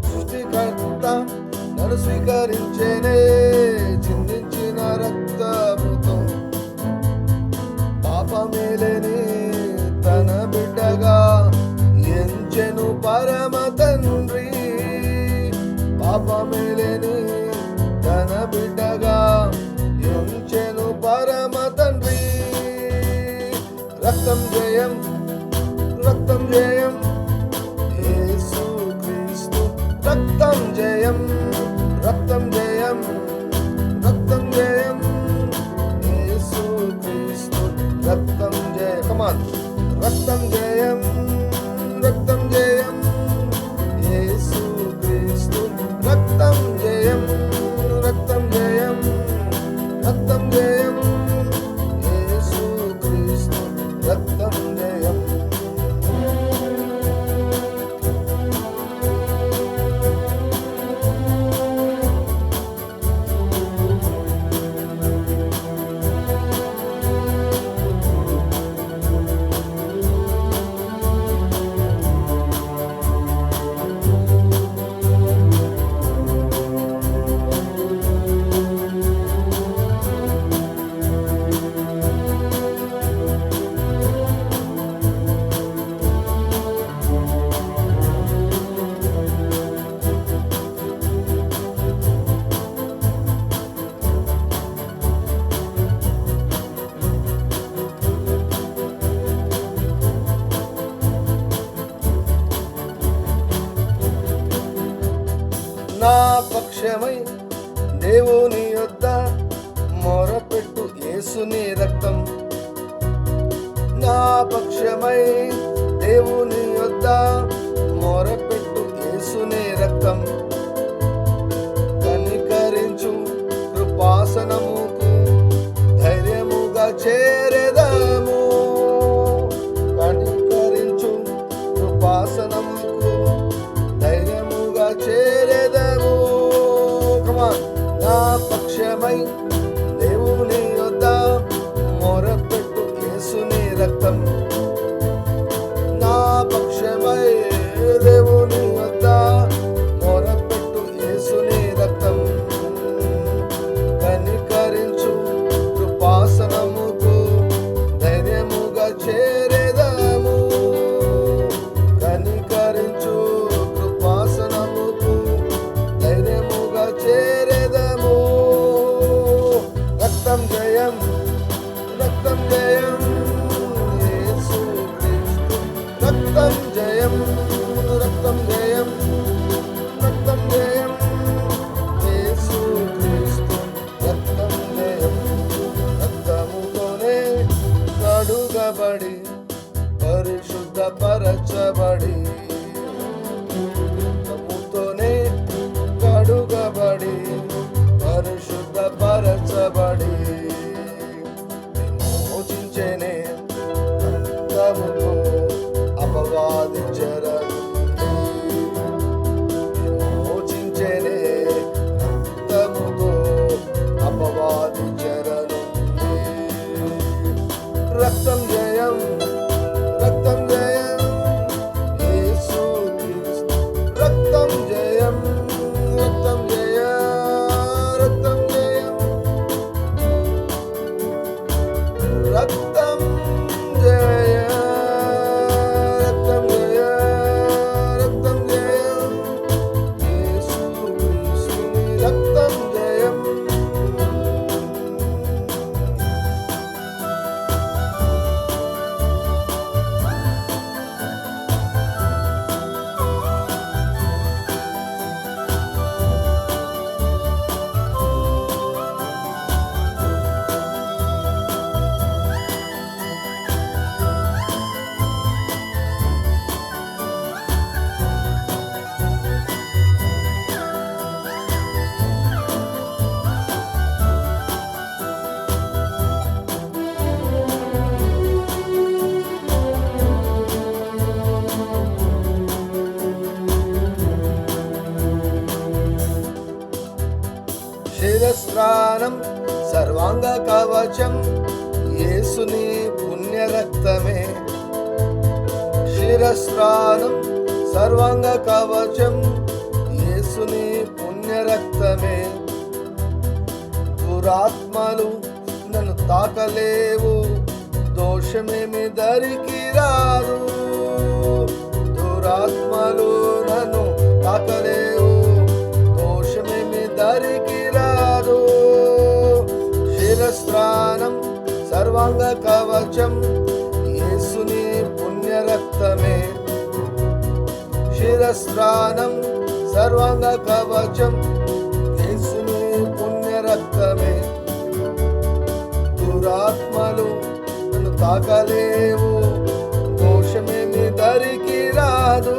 సృష్టికర్త నన్ను స్వీకరించేనే, చిందించిన రక్తముతో. పాపమేలేని తన బిడ్డగా ఎంచెను పరమ తండ్రి, పాపమేలేని తన బిడ్డగా ఎంచెను పరమ తండ్రి. రక్తం జయం, రక్తం జయం, యేసు క్రీస్తు రక్తం జయం, రక్తం జయం, రక్తం జయం, యేసు క్రీస్తు రక్తం జయం. కమాన్, రక్తం జయం, రక్తం జయం, యేసు క్రీస్తు రక్తం జయం, రక్తం జయం, రక్తం జయం, యేసు క్రీస్తు రక్తం జయం. నా పక్షమై దేవుని యొద్ద మొరపెట్టు యేసుని రక్తం. నా పక్షమై దేవుని యొద్ద మొరపెట్టు యేసుని రక్తం. కనికరించు కృపాసనముకు ధైర్యముగా చేరెదము. కనికరించు కృపాసనముకు ధైర్యముగా చేరెదము. కమాన్, నా పక్షమై దేవుని యొద్ద మొరపెట్టు యేసుని రక్తం. నా పక్షమై దేవుని యొద్ద మొరపెట్టు యేసుని రక్తం. కనికరించు కృపాసనముకు ధైర్యముగా చేరెదము. కనికరించు కృపాసనముకు ధైర్యముగా చేరెదము. రక్తం జయం, రక్తం జయం, యేసు కడగబడి పరిశుద్ధపరచబడి రక్తముతోనే కడుగబడి పరిశుద్ధపరచబడి విమోచించెనే రక్తముతో అపవాది చెరను విమోచించెనే రక్తముతో అపవాది చెరను రక్తం జయం రక్తం జయం యేసు క్రీస్తు రక్తం జయం రక్తం జయ రక్తం జయం రక్తం జయ రక్తం జయ రక్తం జయం యేసు క్రీస్తుని రక్తం జయం శిరస్నానం సర్వాంగ కవచం యేసుని పుణ్యరక్తమే శిరస్నానం సర్వాంగ కవచం యేసుని పుణ్యరక్తమే దురాత్మలు నన్ను తాకలేవు దోషమేమి దరికి రాదు దురాత్మలు నన్ను తాకలేవు దోషమేమి దరికి రాదు శిరస్నానం సర్వాంగ కవచం యేసుని పుణ్యరక్తమే శిరస్నానం సర్వాంగ కవచం యేసుని పుణ్యరక్తమే దురాత్మలు నన్ను తాకలేవు దోషమేమి దరికి రాదు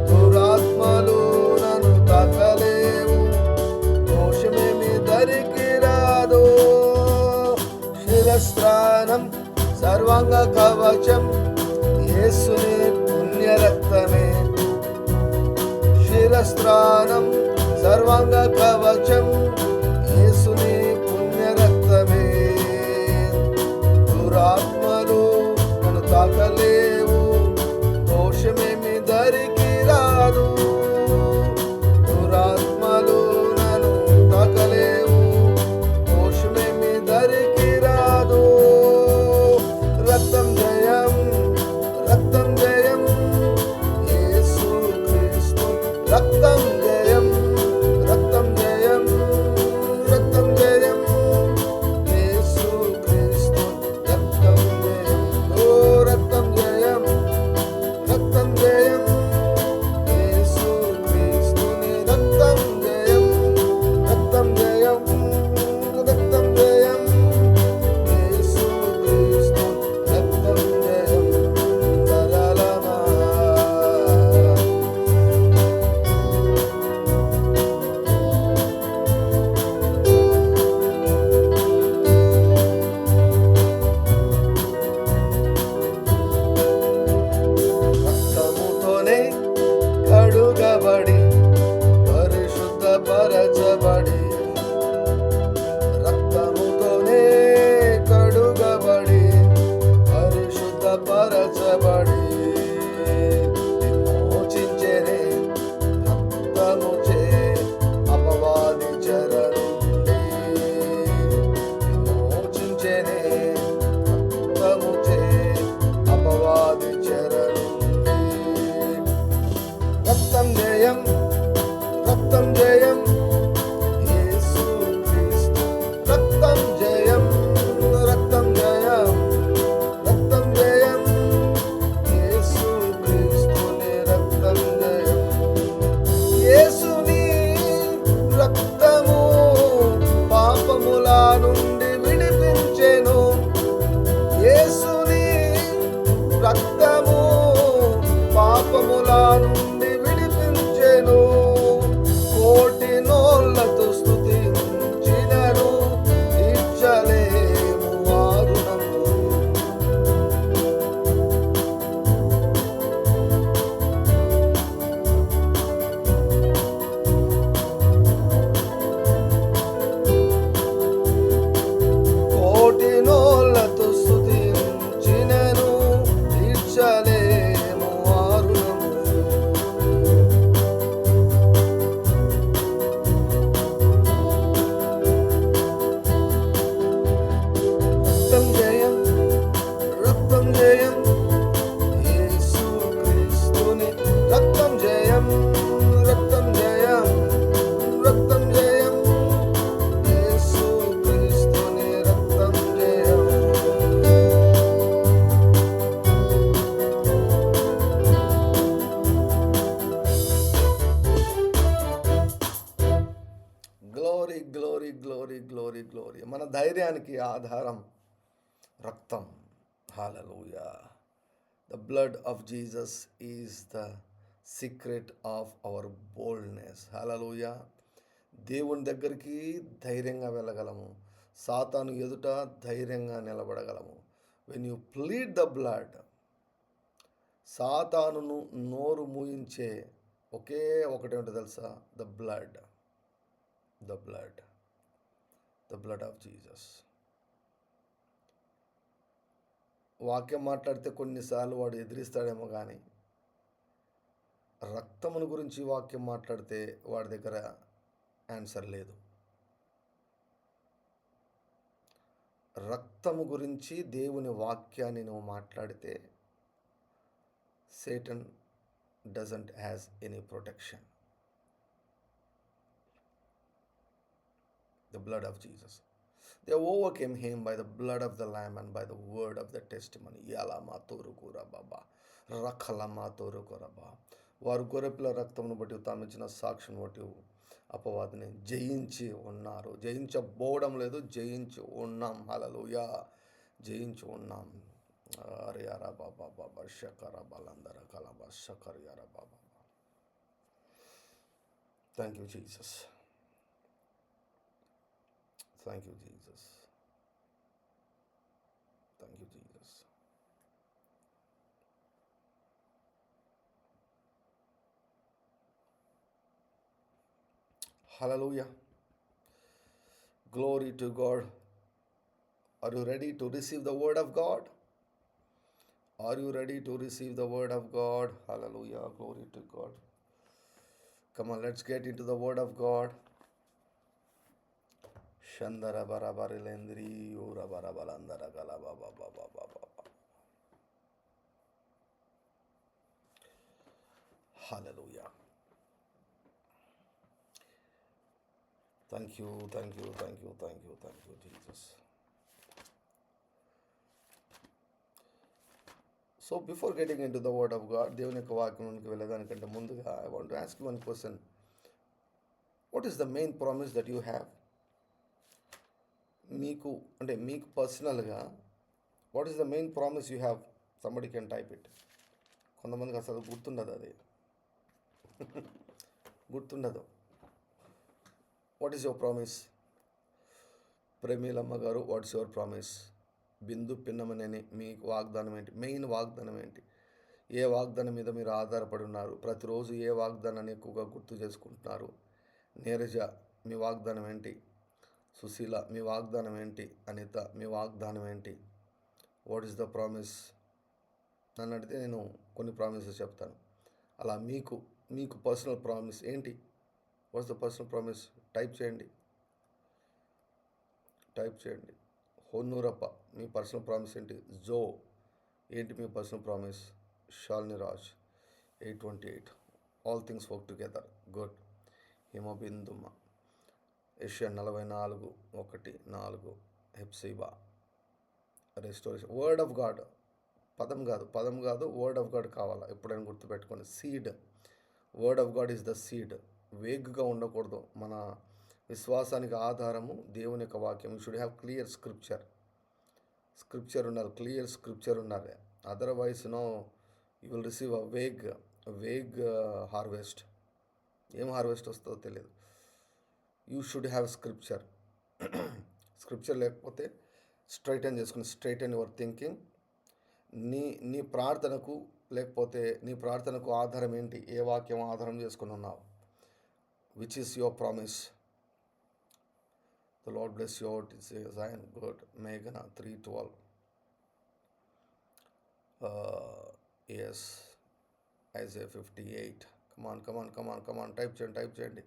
దురాత్మలు నన్ను తాకలేవు దోషమేమి దరికి రాదు శిరస్నానం సర్వాంగ కవచం యేసుని పుణ్యరక్తమే శిరస్నానం సర్వాంగ కవచం యేసుని పుణ్యరక్తమే దురాత్మలు నన్ను తాకలేవు దోషమేమి దరికి రాదు దురాత్మలు నన్ను తాకలేవు దోషమేమి దరికి రాదు రక్తం జయం రక్తం జయం యేసు క్రీస్తు రక్తం జయం రక్తం జయం గ్లోరీ గ్లోరీ గ్లోరీ గ్లోరీ. మన ధైర్యానికి ఆధారం రక్తం. హల్లెలూయా. The blood of Jesus is the secret of our boldness. హల్లెలూయా. దేవుని దగ్గరికి ధైర్యంగా వెళ్ళగలము, సాతాను ఎదుట ధైర్యంగా నిలబడగలము. When you plead the blood, సాతానును నోరు మూయించే ఒకే ఒకటేంటో తెలుసా? The blood, the blood, the blood of Jesus. వాక్యం మాట్లాడితే కొన్నిసార్లు వాడు ఎదిరిస్తాడేమో కానీ రక్తమును గురించి వాక్యం మాట్లాడితే వాడి దగ్గర ఆన్సర్ లేదు. రక్తము గురించి దేవుని వాక్యాన్ని నువ్వు మాట్లాడితే Satan doesn't has any protection. The blood of Jesus. They overcame him by the blood of the Lamb and by the word of the testimony. Yalamatorokurababa, Rakhalamatorukuraba. వారు గొర్రెపిల్ల రక్తమును బట్టి తాము ఇచ్చిన సాక్ష్యం బట్టి అపవాదిని జయించి ఉన్నారు. జయించబోవడం లేదు, జయించి ఉన్నాం. హల్లెలూయా. జయించి ఉన్నాం. అరే అరా బాబా బాబా షకర బలందర కలబా షకర్ యారా బాబా. Thank you Jesus. Thank you Jesus. Thank you Jesus. Hallelujah. Glory to God. Are you ready to receive the word of God? Are you ready to receive the word of God? Hallelujah. Glory to God. Come on, let's get into the word of God. Shandara barabarilendri ura barabalandara galaba baba baba baba. Hallelujah. Thank you, thank you, thank you, thank you, thank you, Jesus. So before getting into the word of God, దేవుని యొక్క వాక్యంలోకి వెళ్ళడానికంటే ముందుగా I want to ask you one question. What is the main promise that you have? మీకు పర్సనల్గా what is the main promise you have? Somebody can type it. కొంతమందికి అసలు గుర్తుండదు, అది గుర్తుండదు. What is your promise? Pramilamma గారు, వాట్స్ యువర్ ప్రామిస్? బిందు పిన్నమనేని, మీ వాగ్దానం ఏంటి? మెయిన్ వాగ్దానం ఏంటి? ఏ వాగ్దానం మీద మీరు ఆధారపడి ఉన్నారు? ప్రతిరోజు ఏ వాగ్దానాన్ని ఎక్కువగా గుర్తు చేసుకుంటున్నారు? నీరజ, మీ వాగ్దానం ఏంటి? సుశీల, మీ వాగ్దానం ఏంటి? అనిత, మీ వాగ్దానం ఏంటి? What is the promise? నన్ను అడిగితే నేను కొన్ని ప్రామిసెస్ చెప్తాను. అలా మీకు పర్సనల్ ప్రామిస్ ఏంటి? What's the personal promise? Type చేయండి. హొన్నూరప్ప, మీ పర్సనల్ ప్రామిస్ ఏంటి? జో, ఏంటి మీ personal promise? Shalini Raj 828, all things work together, good. హిమబిందుమ్మ, ఏషియా 44:1-4, Hephzibah, restoration. Word of God, పదం కాదు, వర్డ్ ఆఫ్ గాడ్ కావాలా? ఎప్పుడైనా గుర్తుపెట్టుకోండి. Seed, word of God is the seed. వేగ్గా ఉండకూడదు. మన విశ్వాసానికి ఆధారము దేవుని యొక్క వాక్యం. You should have clear scripture ఉండాలి, క్లియర్ స్క్రిప్చర్ ఉండాలి. Otherwise you will receive a vague harvest. ఏం హార్వెస్ట్ వస్తుందో తెలియదు. యూ షుడ్ హ్యావ్ స్క్రిప్చర్ లేకపోతే స్ట్రైటన్ యువర్ థింకింగ్. నీ ప్రార్థనకు ఆధారం ఏంటి? ఏ వాక్యం ఆధారం చేసుకుని ఉన్నావు? Which is your promise? The Lord bless you out. It says, Zion, good. Meghana 3:12. Yes. Isaiah 58. Come on. Type చేయండి.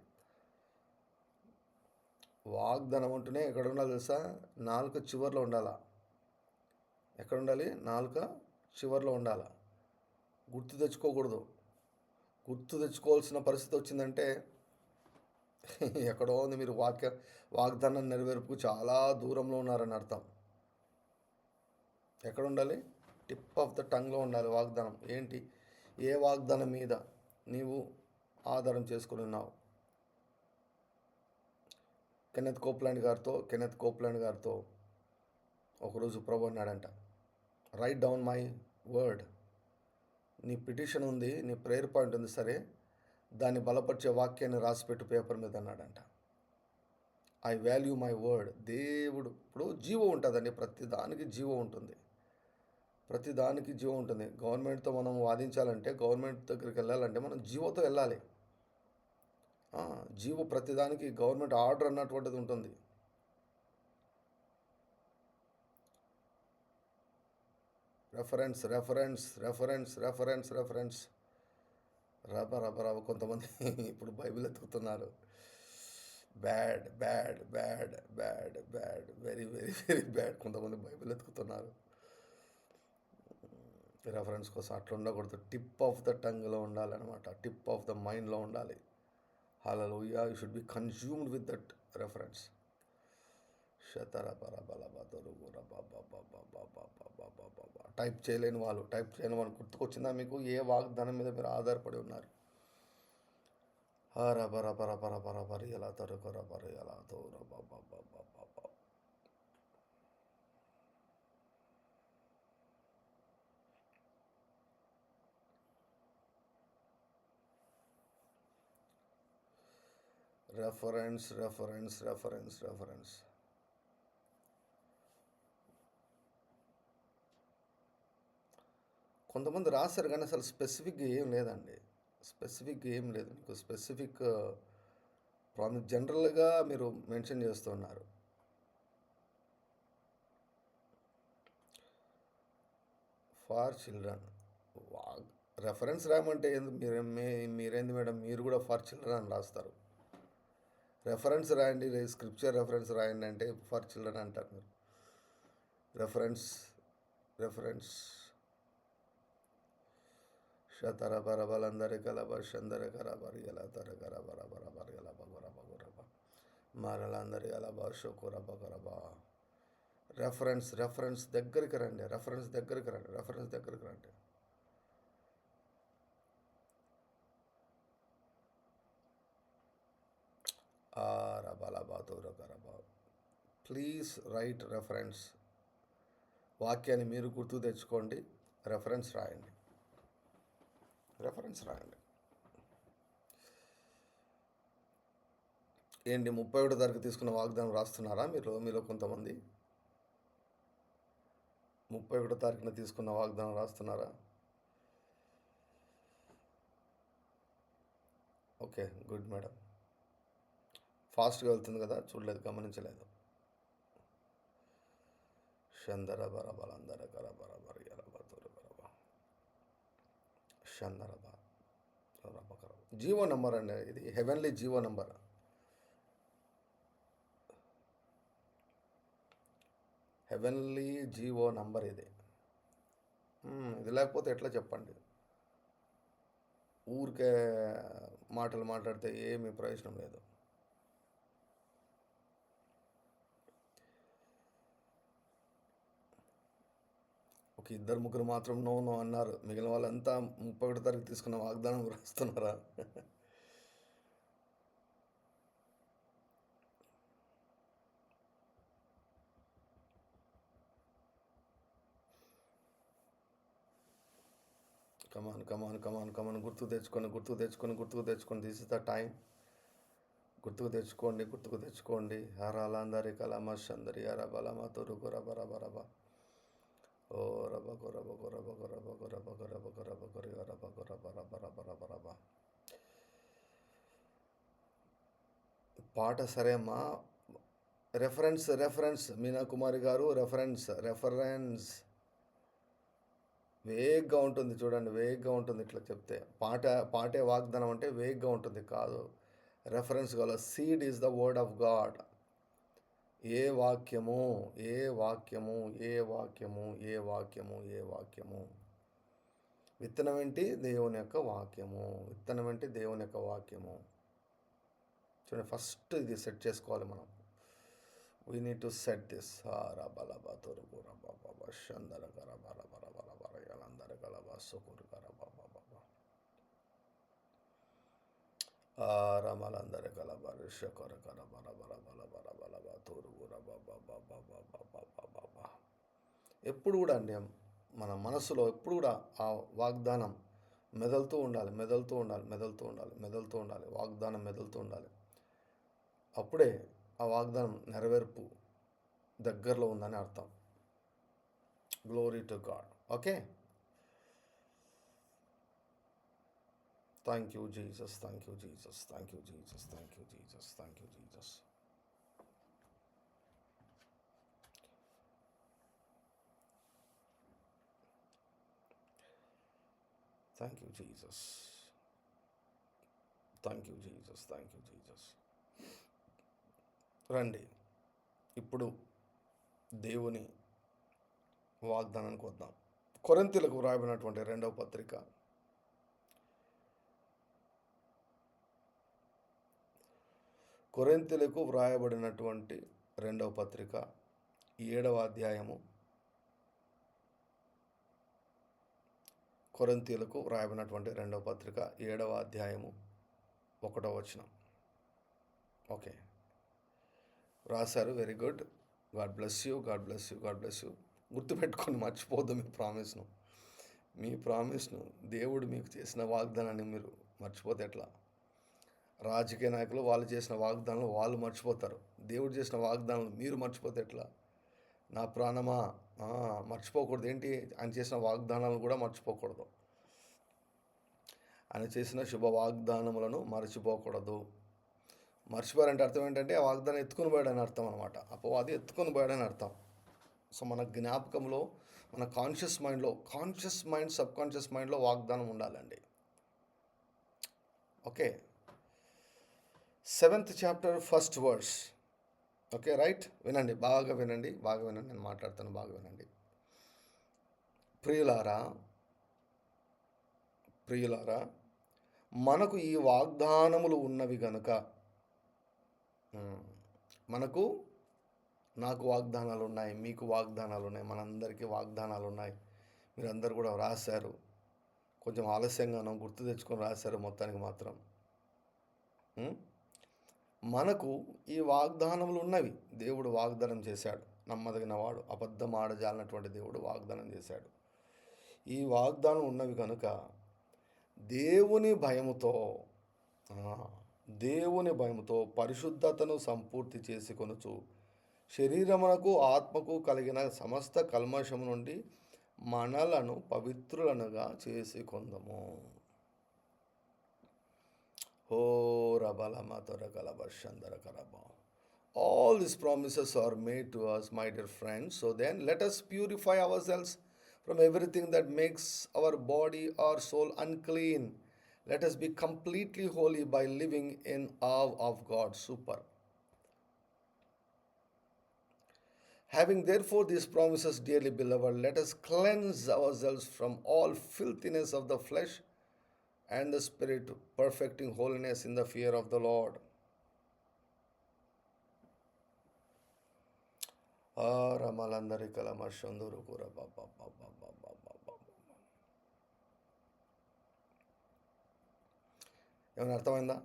వాగ్దానం అంటూనే ఎక్కడ ఉండాలి తెలుసా? నాలుక చివర్లో ఉండాలా. ఎక్కడ ఉండాలి? నాలుక చివర్లో ఉండాలా. గుర్తు తెచ్చుకోకూడదు. గుర్తు తెచ్చుకోవాల్సిన పరిస్థితి వచ్చిందంటే ఎక్కడో ఉంది. మీరు వాగ్దానం నెరవేర్పుకు చాలా దూరంలో ఉన్నారని అర్థం. ఎక్కడ ఉండాలి? టిప్ ఆఫ్ ద టంగ్లో ఉండాలి వాగ్దానం. ఏంటి? ఏ వాగ్దానం మీద నీవు ఆధారం చేసుకుని ఉన్నావు? కెనెత్ కోప్లాండ్ గారితో ఒకరోజు ప్రభు అన్నాడంట, రైట్ డౌన్ మై వర్డ్. నీ పిటిషన్ ఉంది, నీ ప్రేయర్ పాయింట్ ఉంది, సరే దాన్ని బలపరిచే వాక్యాన్ని రాసిపెట్టు పేపర్ మీద అన్నాడంట. I value my word. దేవుడు ఇప్పుడు జీవో ఉంటుందండి, ప్రతిదానికి జీవో ఉంటుంది. గవర్నమెంట్తో మనం వాదించాలంటే, గవర్నమెంట్ దగ్గరికి వెళ్ళాలంటే మనం జీవోతో వెళ్ళాలి. జీవో ప్రతిదానికి గవర్నమెంట్ ఆర్డర్ అన్నటువంటిది ఉంటుంది. రెఫరెన్స్ రబ కొంతమంది ఇప్పుడు బైబిల్ ఎత్తుకుతున్నారు. Bad very very very bad. కొంతమంది బైబిల్ ఎత్తుకుతున్నారు రెఫరెన్స్ కోసం. అట్లా ఉండకూడదు. టిప్ ఆఫ్ ద టంగ్లో ఉండాలన్నమాట, టిప్ ఆఫ్ ద మైండ్లో ఉండాలి. Hallelujah. You should be consumed with that reference. Type చేయలేని వాళ్ళు గుర్తుకొచ్చిందా మీకు? ఏ వాగ్దానం మీద మీరు ఆధారపడి ఉన్నారు? ఎలా తరుకొరబర ఎలా తోర రెఫరెన్స్. కొంతమంది రాశారు కానీ అసలు స్పెసిఫిక్గా ఏం లేదండి. మీకు స్పెసిఫిక్ ప్రామిస్ జనరల్గా మీరు మెన్షన్ చేస్తున్నారు. ఫార్ చిల్డ్రన్ రెఫరెన్స్ రాయమంటే మీరేంది మేడం, మీరు కూడా ఫార్ చిల్డ్రన్ అని రాస్తారు. రెఫరెన్స్ రాయండి, స్క్రిప్చర్ రెఫరెన్స్ రాయండి అంటే ఫర్ చిల్డ్రన్ అంటారు మీరు. రెఫరెన్స్ శతర బరబలందరి కలబ షందర కరబరి ఎలా తర కరబర బరబరి ఎలా బగరబ గురబ మరలందరి ఎలా షోకురబ గరబ. రెఫరెన్స్ దగ్గరికి రండి. రెఫరెన్స్ దగ్గరికి రండి. Please right reference. వాక్యాన్ని మీరు గుర్తు తెచ్చుకోండి, రెఫరెన్స్ రాయండి. ఏంటి 31వ తారీఖు తీసుకున్న వాగ్దానం రాస్తున్నారా మీలో కొంతమంది? 31వ తారీఖున తీసుకున్న వాగ్దానం రాస్తున్నారా? Okay, good madam. ఫాస్ట్గా వెళ్తుంది కదా, గమనించలేదు. షందర బరబలందర కరబర బరి ఎలబతురు బరబ షందర బరబ. జీవో నంబర్ అండి ఇది, హెవెన్లీ జీవో నంబర్. ఇది. ఇది లేకపోతే ఎట్లా చెప్పండి? ఊరికే మాటలు మాట్లాడితే ఏమీ ప్రయోజనం లేదు. ఒక 2-3 మాత్రం నో అన్నారు. మిగిలిన వాళ్ళంతా 31వ తారీఖు తీసుకున్న వాగ్దానం రాస్తున్నారా? కమాన్ గుర్తుకు తెచ్చుకొని దిస్ ఇస్ ద టైం. గుర్తుకు తెచ్చుకోండి. హరాలందరి కలమష్ అందరి అరబలమ తొరుగు రబరబరబ ఓ రబ. పాట సరే అమ్మా. రెఫరెన్స్ మీనా కుమారి గారు. రెఫరెన్స్ వేగ్గా ఉంటుంది చూడండి, వేగ్గా ఉంటుంది. ఇట్లా చెప్తే పాటే వాగ్దానం అంటే వేగ్గా ఉంటుంది కాదు. రెఫరెన్స్ కావాలి. Seed is the word of God. ఏ వాక్యము విత్తనం ఏంటి? దేవుని యొక్క వాక్యము. చూడండి, ఫస్ట్ ఇది సెట్ చేసుకోవాలి మనం. We need to set this. రమలందరి కలబరుష కొర కర బల బల బల బల బల బ తూరు గుర బ బ బ బ బ బ బ బ బ బ. ఎప్పుడు కూడా అండి మన మనసులో ఎప్పుడు కూడా ఆ వాగ్దానం మెదలుతూ ఉండాలి, మెదలుతూ ఉండాలి, మెదలుతూ ఉండాలి, మెదలుతూ ఉండాలి, వాగ్దానం మెదులుతూ ఉండాలి. అప్పుడే ఆ వాగ్దానం నెరవేర్పు దగ్గరలో ఉందని అర్థం. Glory to God. Okay, thank you Jesus, thank you Jesus, thank you Jesus, thank you Jesus, thank you Jesus. Thank you Jesus, thank you Jesus, thank you Jesus. రండి ఇప్పుడు దేవుని వాగ్దానానికి వద్దాం. కొరింథీయులకు వ్రాయబడినటువంటి 2వ పత్రిక కొరింథీయులకు వ్రాయబడినటువంటి 2వ పత్రిక 7వ అధ్యాయము. కొరింథీయులకు వ్రాయబడినటువంటి 2వ పత్రిక 7వ అధ్యాయము 1వ వచనం. ఓకే, రాశారు. Very good. God bless you, God bless you, God bless you. గుర్తుపెట్టుకొని మర్చిపోద్దు మీ ప్రామిస్ను దేవుడు మీకు చేసిన వాగ్దానాన్ని మీరు మర్చిపోతే ఎట్లా? రాజకీయ నాయకులు వాళ్ళు చేసిన వాగ్దానాలు వాళ్ళు మర్చిపోతారు, దేవుడు చేసిన వాగ్దానాలు మీరు మర్చిపోతే ఎట్లా? నా ప్రాణమా, మర్చిపోకూడదు. ఏంటి? ఆయన చేసిన వాగ్దానాలను కూడా మర్చిపోకూడదు. ఆయన చేసిన శుభ వాగ్దానములను మర్చిపోకూడదు. మర్చిపోయారంటే అర్థం ఏంటంటే ఆ వాగ్దానం ఎత్తుకొని పోయాడని అర్థం అనమాట. అపవాది ఎత్తుకొని పోయాడని అర్థం. సో మన జ్ఞాపకంలో, మన కాన్షియస్ మైండ్, సబ్ కాన్షియస్ మైండ్లో వాగ్దానం ఉండాలండి. Okay, 7th chapter 1st verse. Okay, right. వినండి, బాగా వినండి, నేను మాట్లాడతాను, బాగా వినండి. ప్రియులారా, మనకు ఈ వాగ్దానములు ఉన్నవి గనుక, నాకు వాగ్దానాలు ఉన్నాయి, మీకు వాగ్దానాలు ఉన్నాయి, మనందరికీ వాగ్దానాలు ఉన్నాయి. మీరందరూ కూడా రాశారు, కొంచెం ఆలస్యంగానో గుర్తు తెచ్చుకొని రాశారు. మొత్తానికి మాత్రం మనకు ఈ వాగ్దానములు ఉన్నవి. దేవుడు వాగ్దానం చేశాడు. నమ్మదగిన వాడు, అబద్ధం ఆడజాలనటువంటి దేవుడు వాగ్దానం చేశాడు. ఈ వాగ్దానం ఉన్నవి కనుక దేవుని భయముతో పరిశుద్ధతను సంపూర్తి చేసుకొనుచు శరీరమునకు ఆత్మకు కలిగిన సమస్త కల్మషము నుండి మనలను పవిత్రులనుగా చేసుకొందము. All these promises are made to us, my dear friends. So then let us purify ourselves from everything that makes our body or soul unclean. Let us be completely holy by living in awe of God. Super. Having therefore these promises, dearly beloved, let us cleanse ourselves from all filthiness of the flesh and the spirit, perfecting holiness in the fear of the Lord. రమలందరి కలమషందురు కూర బాబా. ఏమైనా అర్థమైందా?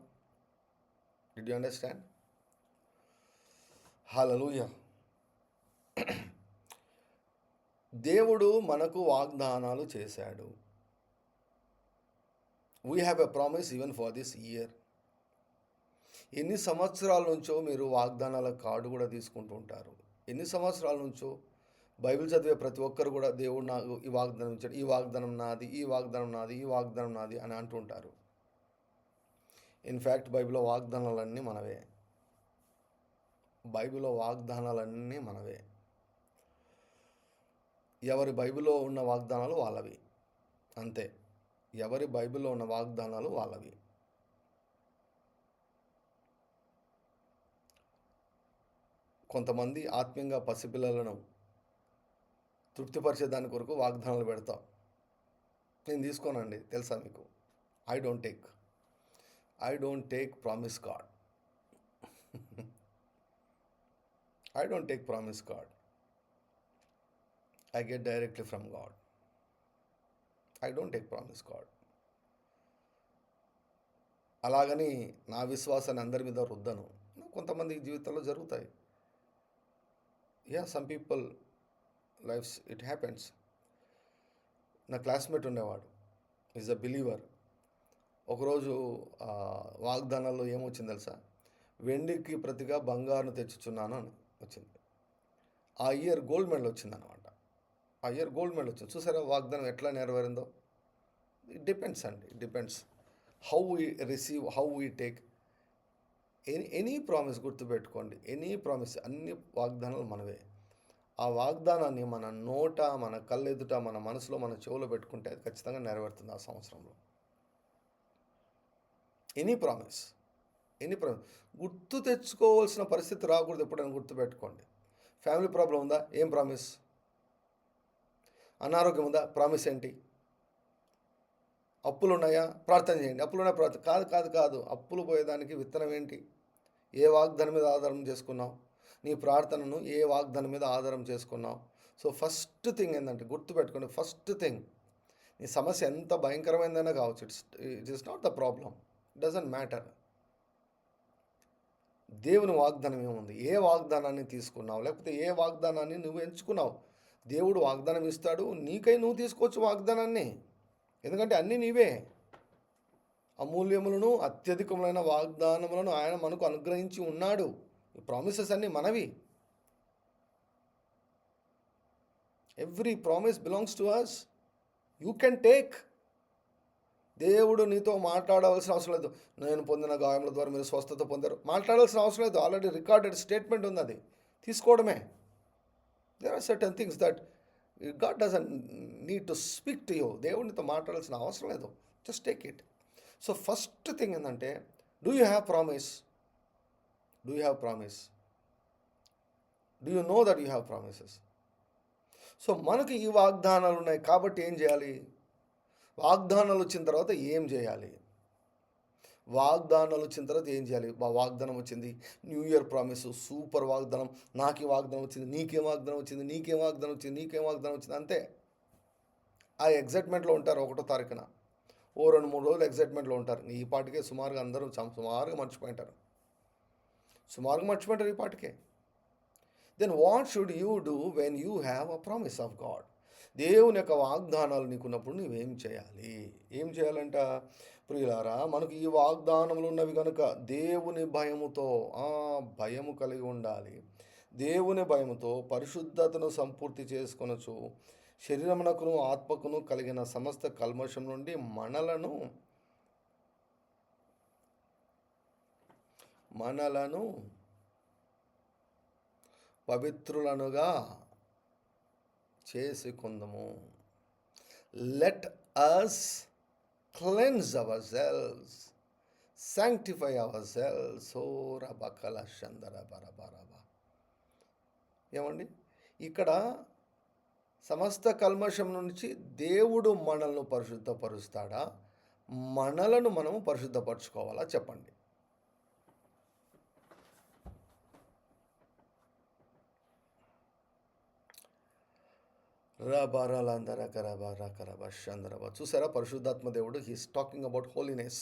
Did you understand? Hallelujah. దేవుడు మనకు వాగ్దానాలు చేశాడు. We have a promise even for this year. ఎన్ని సంవత్సరాల నుంచో మీరు వాగ్దానాల కార్డు కూడా తీసుకుంటూ ఉంటారు. ఎన్ని సంవత్సరాల నుంచో బైబిల్ చదివే ప్రతి ఒక్కరు కూడా దేవుడు నాకు ఈ వాగ్దానం ఇచ్చాడు, ఈ వాగ్దానం నాది, ఈ వాగ్దానం నాది, ఈ వాగ్దానం నాది అని అంటుంటారు. ఇన్ఫ్యాక్ట్ బైబిల్లో వాగ్దానాలన్నీ మనవే. ఎవరి బైబిల్లో ఉన్న వాగ్దానాలు వాళ్ళవి, అంతే. ఎవరి బైబిల్లో ఉన్న వాగ్దానాలు వాళ్ళవి. కొంతమంది ఆత్మీయంగా పసిపిల్లలను తృప్తిపరిచేదాని కొరకు వాగ్దానాలు పెడతాం. నేను తీసుకోనండి, తెలుసా మీకు. I don't take promise card. I don't take promise card. I get directly from God. I don't take promise card. అలాగని నా విశ్వాసాన్ని అందరి మీద రుద్దను. కొంతమంది జీవితంలో జరుగుతాయి. Some people life's it happens. నా క్లాస్మేట్ ఉండేవాడు, ఈజ్ అ బిలీవర్. ఒకరోజు వాగ్దానాల్లో ఏమొచ్చింది తెలుసా? వెండికి ప్రతిగా బంగారును తెచ్చుచున్నాను అని వచ్చింది. ఆ ఇయర్ గోల్డ్ మెడల్ వచ్చిందనమాట. ఆ ఇయర్ గోల్డ్ మెడల్ వచ్చింది. చూసారా వాగ్దానం ఎట్లా నెరవేరిందో? ఇట్ డిపెండ్స్ అండి, it depends how we receive, how we take any promise. గుర్తుపెట్టుకోండి, ఎనీ ప్రామిస్, అన్ని వాగ్దానాలు మనవే. ఆ వాగ్దానాన్ని మన నోట, మన కళ్ళెదుట, మన మనసులో, మన చెవులో పెట్టుకుంటే అది ఖచ్చితంగా నెరవేరుతుంది ఆ సంవత్సరంలో. Any promise. గుర్తు తెచ్చుకోవాల్సిన పరిస్థితి రాకూడదు. ఎప్పుడైనా గుర్తుపెట్టుకోండి. ఫ్యామిలీ ప్రాబ్లం ఉందా? ఏం ప్రామిస్? అనారోగ్యం ఉందా? ప్రామిస్ ఏంటి? అప్పులు ఉన్నాయా? ప్రార్థన చేయండి. అప్పులు ఉన్నాయా? ప్రార్థన కాదు కాదు కాదు అప్పులు పోయేదానికి విత్తనం ఏంటి? ఏ వాగ్దానం మీద ఆధారం చేసుకున్నావు? నీ ప్రార్థనను ఏ వాగ్దానం మీద ఆధారం చేసుకున్నావు? సో ఫస్ట్ థింగ్ ఏంటంటే గుర్తుపెట్టుకోండి, ఫస్ట్ థింగ్, నీ సమస్య ఎంత భయంకరమైందైనా కావచ్చు, it is not the problem, it doesn't matter. దేవుని వాగ్దానం ఏముంది? ఏ వాగ్దానాన్ని తీసుకున్నావు, లేకపోతే ఏ వాగ్దానాన్ని నువ్వు ఎంచుకున్నావు? దేవుడు వాగ్దానం ఇస్తాడు, నీకై నువ్వు తీసుకోవచ్చు వాగ్దానాన్ని. ఎందుకంటే అన్నీ నీవే. అమూల్యములను అత్యధికములైన వాగ్దానములను ఆయన మనకు అనుగ్రహించి ఉన్నాడు. ఈ ప్రామిసెస్ అన్నీ మనవి. Every promise belongs to us. You can take. దేవుడు నీతో మాట్లాడవలసిన అవసరం లేదు. నేను పొందిన గాయముల ద్వారా మీరు స్వస్థత పొందారు, మాట్లాడాల్సిన అవసరం లేదు. ఆల్రెడీ రికార్డెడ్ స్టేట్మెంట్ ఉంది, అది తీసుకోవడమే. There are certain things that God doesn't need to speak to you. దేవుడితో మాట్లాడాల్సిన అవసరం లేదు, just take it. So first thing ఏంటంటే, do you have promise? Do you have promise? Do you know that you have promises? So మనకి ఈ వాగ్దానాలు ఉన్నాయి కాబట్టి ఏం చేయాలి? వాగ్దానాలు వచ్చిన తర్వాత ఏం చేయాలి? వాగ్దానాలు వచ్చిన తర్వాత ఏం చేయాలి? వాగ్దానం వచ్చింది, న్యూ ఇయర్ ప్రామిస్, సూపర్ వాగ్దానం. నాకు ఈ వాగ్దానం వచ్చింది, నీకేం వాగ్దానం వచ్చింది, నీకేం వాగ్దానం వచ్చింది, నీకేం వాగ్దానం వచ్చింది, అంతే. ఆ ఎగ్జైట్మెంట్లో ఉంటారు. 1వ తారీఖున 2-3 రోజులు ఎగ్జైట్మెంట్లో ఉంటారు. ఈ పాటికే సుమారుగా అందరూ సుమారుగా మర్చిపోయింటారు ఈ పాటికే. Then what should you do when you have a promise of God? దేవుని యొక్క వాగ్దానాలు నీకున్నప్పుడు నువ్వేం చేయాలి? ఏం చేయాలంట? ప్రియులారా, మనకు ఈ వాగ్దానములు ఉన్నవి కనుక దేవుని భయముతో, భయము కలిగి ఉండాలి. దేవుని భయముతో పరిశుద్ధతను సంపూర్తి చేసుకొనొచ్చు శరీరమునకును ఆత్మకును కలిగిన సమస్త కల్మషం నుండి మనలను పవిత్రులనుగా చేసుకుందము. Let us cleanse our selves, sanctify our selves. బకల చందర బరబరబ. ఏమండి, ఇక్కడ సమస్త కల్మషం నుంచి దేవుడు మనల్ని పరిశుద్ధపరుస్తాడా? మనలను మనము పరిశుద్ధపరచుకోవాలా? చెప్పండి. చూసారా, పరిశుద్ధాత్మ దేవుడు హీస్ టాకింగ్ అబౌట్ హోలీనెస్.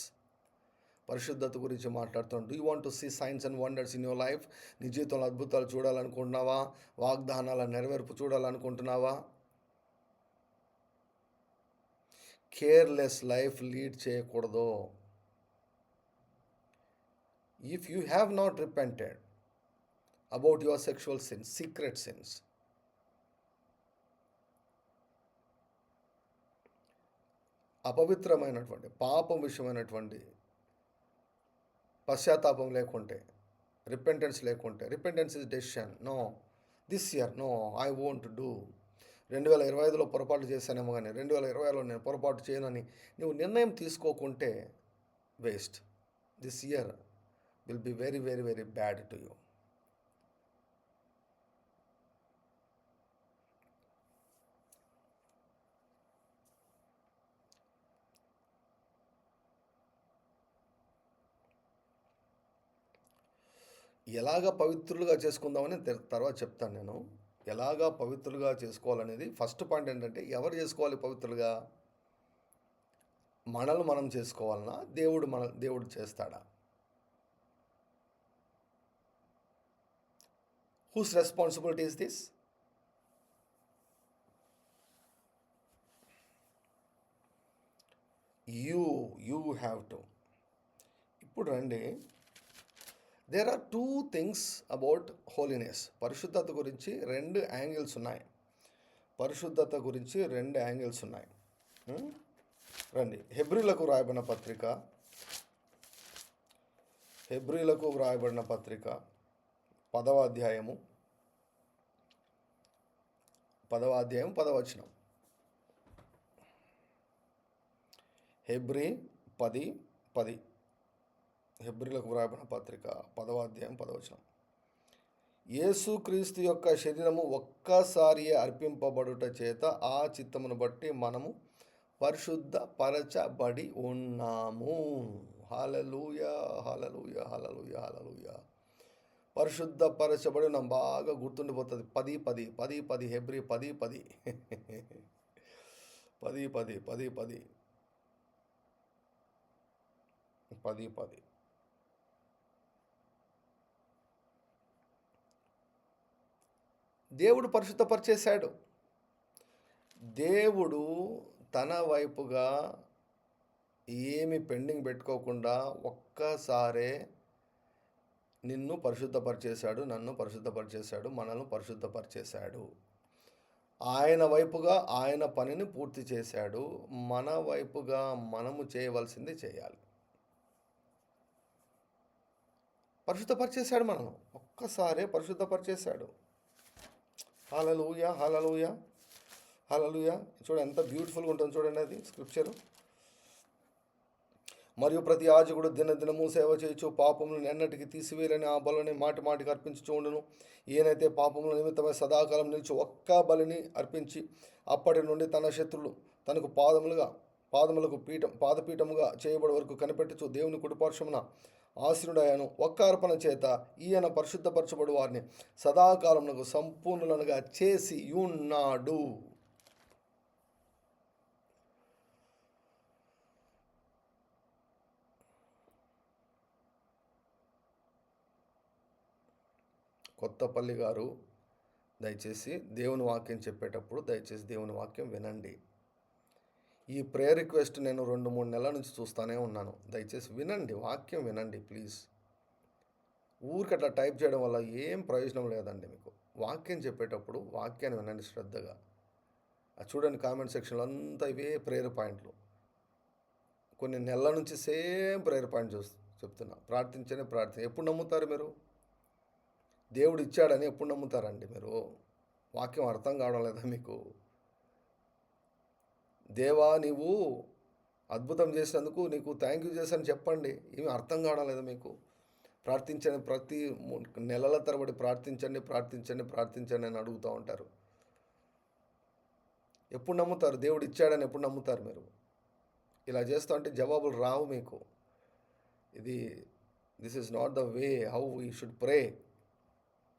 పరిశుద్ధత గురించి మాట్లాడుతున్నాడు. Do you want to see signs and wonders in your life? నీ జీవితంలో అద్భుతాలు చూడాలనుకుంటున్నావా? వాగ్దానాల నెరవేర్పు చూడాలనుకుంటున్నావా? కేర్లెస్ లైఫ్ లీడ్ చేయకూడదు. If you have not repented about your sexual sins, secret sins, అపవిత్రమైనటువంటి పాపం విషయమైనటువంటి పశ్చాత్తాపం లేకుంటే, రిపెంటెన్స్ లేకుంటే, repentance is decision. No, this year no, I won't do. 2025లో పొరపాటు చేశానేమో కానీ 2026లో నేను పొరపాటు చేయనని నువ్వు నిర్ణయం తీసుకోకుంటే waste. This year will be very very very bad to you. ఎలాగ పవిత్రులుగా చేసుకుందామని తర్వాత చెప్తాను నేను. ఎలాగా పవిత్రులుగా చేసుకోవాలనేది ఫస్ట్ పాయింట్ ఏంటంటే, ఎవరు చేసుకోవాలి పవిత్రులుగా? మనల్ని మనం చేసుకోవాలన్నా దేవుడు చేస్తాడా? Whose responsibility is this? You have to. ఇప్పుడు రండి, there are 2 things about holiness. పరిశుద్ధత గురించి 2 యాంగిల్స్ ఉన్నాయి. రండి, హెబ్రీలకు వ్రాయబడిన పత్రిక 10వ అధ్యాయం 10వ వచనం. హెబ్రీ 10:10. హెబ్రీలకు వ్రాయబడిన పత్రిక 10వ అధ్యాయం 10వ వచనం. యేసుక్రీస్తు యొక్క శరీరము ఒక్కసారి అర్పింపబడుట చేత ఆ చిత్తమును బట్టి మనము పరిశుద్ధ పరచబడి ఉన్నాము. హల్లెలూయా, హల్లెలూయా, హల్లెలూయా, హల్లెలూయా. పరిశుద్ధ పరచబడి ఉన్నాం. బాగా గుర్తుండిపోతుంది. 10:10. హెబ్రీ 10:10. 10:10. దేవుడు పరిశుద్ధపరిచేశాడు. దేవుడు తన వైపుగా ఏమి పెండింగ్ పెట్టుకోకుండా ఒక్కసారే నిన్ను పరిశుద్ధపరిచేశాడు, నన్ను పరిశుద్ధపరిచేశాడు, మనల్ని పరిశుద్ధపరిచేశాడు. ఆయన వైపుగా ఆయన పనిని పూర్తి చేశాడు. మన వైపుగా మనము చేయవలసింది చేయాలి. పరిశుద్ధపరిచేశాడు, మనల్ని ఒక్కసారే పరిశుద్ధపరిచేశాడు. హల్లెలూయా, హల్లెలూయా, హల్లెలూయా. చూడండి ఎంత బ్యూటిఫుల్గా ఉంటుంది చూడండి అది స్క్రిప్చరు. మరియు ప్రతి యాజకుడు దినదినము సేవ చేయొచ్చు, పాపములను ఎన్నటికి తీసివేయలేని ఆ బలిని మాటి మాటికి అర్పించుచూ ఉండును. ఈయనైతే పాపముల నిమిత్తమై సదాకాలం నిలిచి ఒక్క బలిని అర్పించి అప్పటి నుండి తన శత్రులు తనకు పాదములకు పాదపీఠముగా చేయబడి వరకు కనిపెట్టుచు దేవుని కుడిపార్శ్వమున ఆసీనుడయ్యాను. ఒక్క అర్పణ చేత ఈయన పరిశుద్ధపరచబడు వారిని సదాకాలమునకు సంపూర్ణులనుగా చేసి ఉన్నాడు. కొత్తపల్లి గారు దయచేసి దేవుని వాక్యం చెప్పేటప్పుడు దయచేసి దేవుని వాక్యం వినండి. ఈ ప్రేయర్ రిక్వెస్ట్ నేను 2-3 నెలల నుంచి చూస్తూనే ఉన్నాను. దయచేసి వినండి, వాక్యం వినండి ప్లీజ్. ఊరికట్లా టైప్ చేయడం వల్ల ఏం ప్రయోజనం లేదండి మీకు. వాక్యం చెప్పేటప్పుడు వాక్యాన్ని వినండి శ్రద్ధగా. అది చూడండి, కామెంట్ సెక్షన్లో అంతా ఇవే ప్రేయర్ పాయింట్లు. కొన్ని నెలల నుంచి సేమ్ ప్రేయర్ పాయింట్ చెప్తున్నా. ప్రార్థన. ఎప్పుడు నమ్ముతారు మీరు? దేవుడు ఇచ్చాడని ఎప్పుడు నమ్ముతారండి మీరు? వాక్యం అర్థం కావడం లేదా మీకు? దేవా నీవు అద్భుతం చేసినందుకు నీకు థ్యాంక్ యూ చేశాను చెప్పండి. ఏమి అర్థం కావడం లేదా మీకు? ప్రార్థించండి, ప్రతి నెలల తరబడి ప్రార్థించండి అని అడుగుతూ ఉంటారు. ఎప్పుడు నమ్ముతారు? దేవుడు ఇచ్చాడని ఎప్పుడు నమ్ముతారు మీరు? ఇలా చేస్తూ అంటే జవాబులు రావు మీకు. This is not the way how we should pray.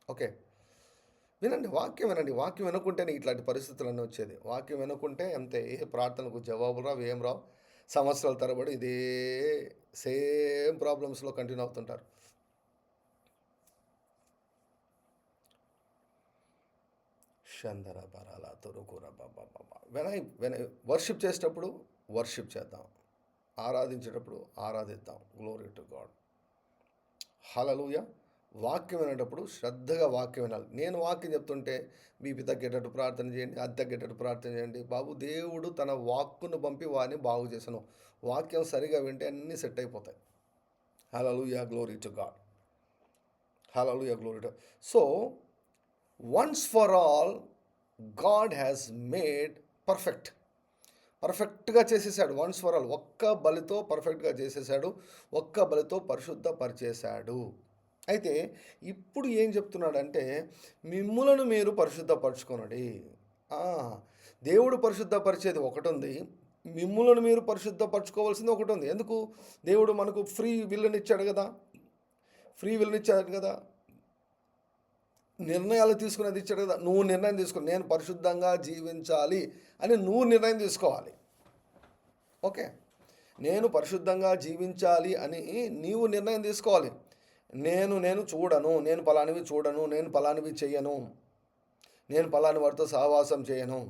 Okay, వినండి, వాక్యం వినండి. వాక్యం వినకుంటేనే ఇట్లాంటి పరిస్థితులన్నీ వచ్చేది. వాక్యం వినకుంటే అంతే, ఏ ప్రార్థనకు జవాబులు రావు, ఏం రావు. సంవత్సరాల తరబడి ఇదే సేమ్ ప్రాబ్లమ్స్లో కంటిన్యూ అవుతుంటారు. షందర బరాల తొరుకుర బాబా. వర్షిప్ చేసేటప్పుడు వర్షిప్ చేద్దాం, ఆరాధించేటప్పుడు ఆరాధిద్దాం. Glory to God. హల్లెలూయా. వాక్యం వినేటప్పుడు శ్రద్ధగా వాక్యం వినాలి. నేను వాక్యం చెప్తుంటే బీపీ తగ్గేటట్టు ప్రార్థన చేయండి, అది తగ్గేటట్టు ప్రార్థన చేయండి. బాబు, దేవుడు తన వాక్కును పంపి వారిని బాగు చేశాను. వాక్యం సరిగా వింటే అన్నీ సెట్ అయిపోతాయి. Hallelujah, glory to God. Hallelujah, glory to. So once for all God has made పర్ఫెక్ట్గా చేసేసాడు. వన్స్ ఫర్ ఆల్ ఒక్క బలితో పర్ఫెక్ట్గా చేసేసాడు, ఒక్క బలితో పరిశుద్ధపరిచేశాడు. అయితే ఇప్పుడు ఏం చెప్తున్నాడంటే, మిమ్ములను మీరు పరిశుద్ధపరచుకొనండి. దేవుడు పరిశుద్ధపరిచేది ఒకటి ఉంది, మిమ్ములను మీరు పరిశుద్ధపరచుకోవాల్సింది ఒకటి ఉంది. ఎందుకు? దేవుడు మనకు ఫ్రీ విల్లుని ఇచ్చాడు కదా, నిర్ణయాలు తీసుకునేది ఇచ్చాడు కదా. నువ్వు నిర్ణయం తీసుకుని నేను పరిశుద్ధంగా జీవించాలి అని నువ్వు నిర్ణయం తీసుకోవాలి. ఓకే, నేను పరిశుద్ధంగా జీవించాలి అని నీవు నిర్ణయం తీసుకోవాలి. నేను చూడను, నేను పలానివి చూడను, నేను పలానివి చెయ్యను, నేను పలాని వారితో సహవాసం చేయను,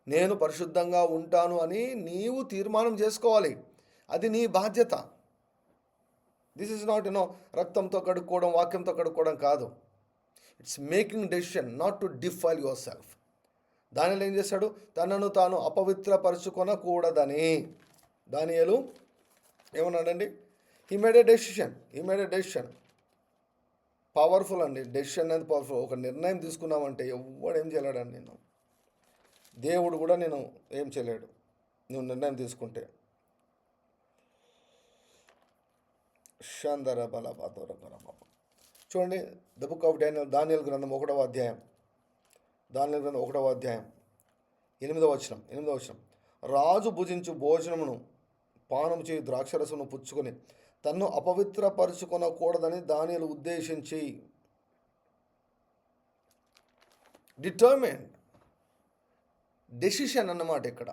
నేను పరిశుద్ధంగా ఉంటాను అని నీవు తీర్మానం చేసుకోవాలి. అది నీ బాధ్యత. దిస్ ఈజ్ నాట్ రక్తంతో కడుక్కోవడం, వాక్యంతో కడుక్కోవడం కాదు. It's making decision not to defile your self. దానిలో ఏం చేశాడు? తనను తాను అపవిత్రపరచుకొనకూడదని. దానియేలు ఏమన్నాడండి? He made a decision. Powerful అండి. డెసిషన్ అనేది పవర్ఫుల్. ఒక నిర్ణయం తీసుకున్నామంటే ఎవడు ఏం చేయలేడండి. దేవుడు కూడా నేను ఏం చేయలేడు నువ్వు నిర్ణయం తీసుకుంటే. షందర బల బాధర బాబా. చూడండి, ద బుక్ ఆఫ్ దానియేలు గ్రంథం 1వ అధ్యాయం. దానియేలు గ్రంథం 1వ అధ్యాయం 8వ వచనం. రాజు భుజించు భోజనమును పానం చేయి ద్రాక్షరసమును పుచ్చుకొని తన్ను అపవిత్రపరుచుకొనకూడదని దానియేలు ఉద్దేశించి. డిటర్మైన్డ్ డెసిషన్ అన్నమాట ఇక్కడ.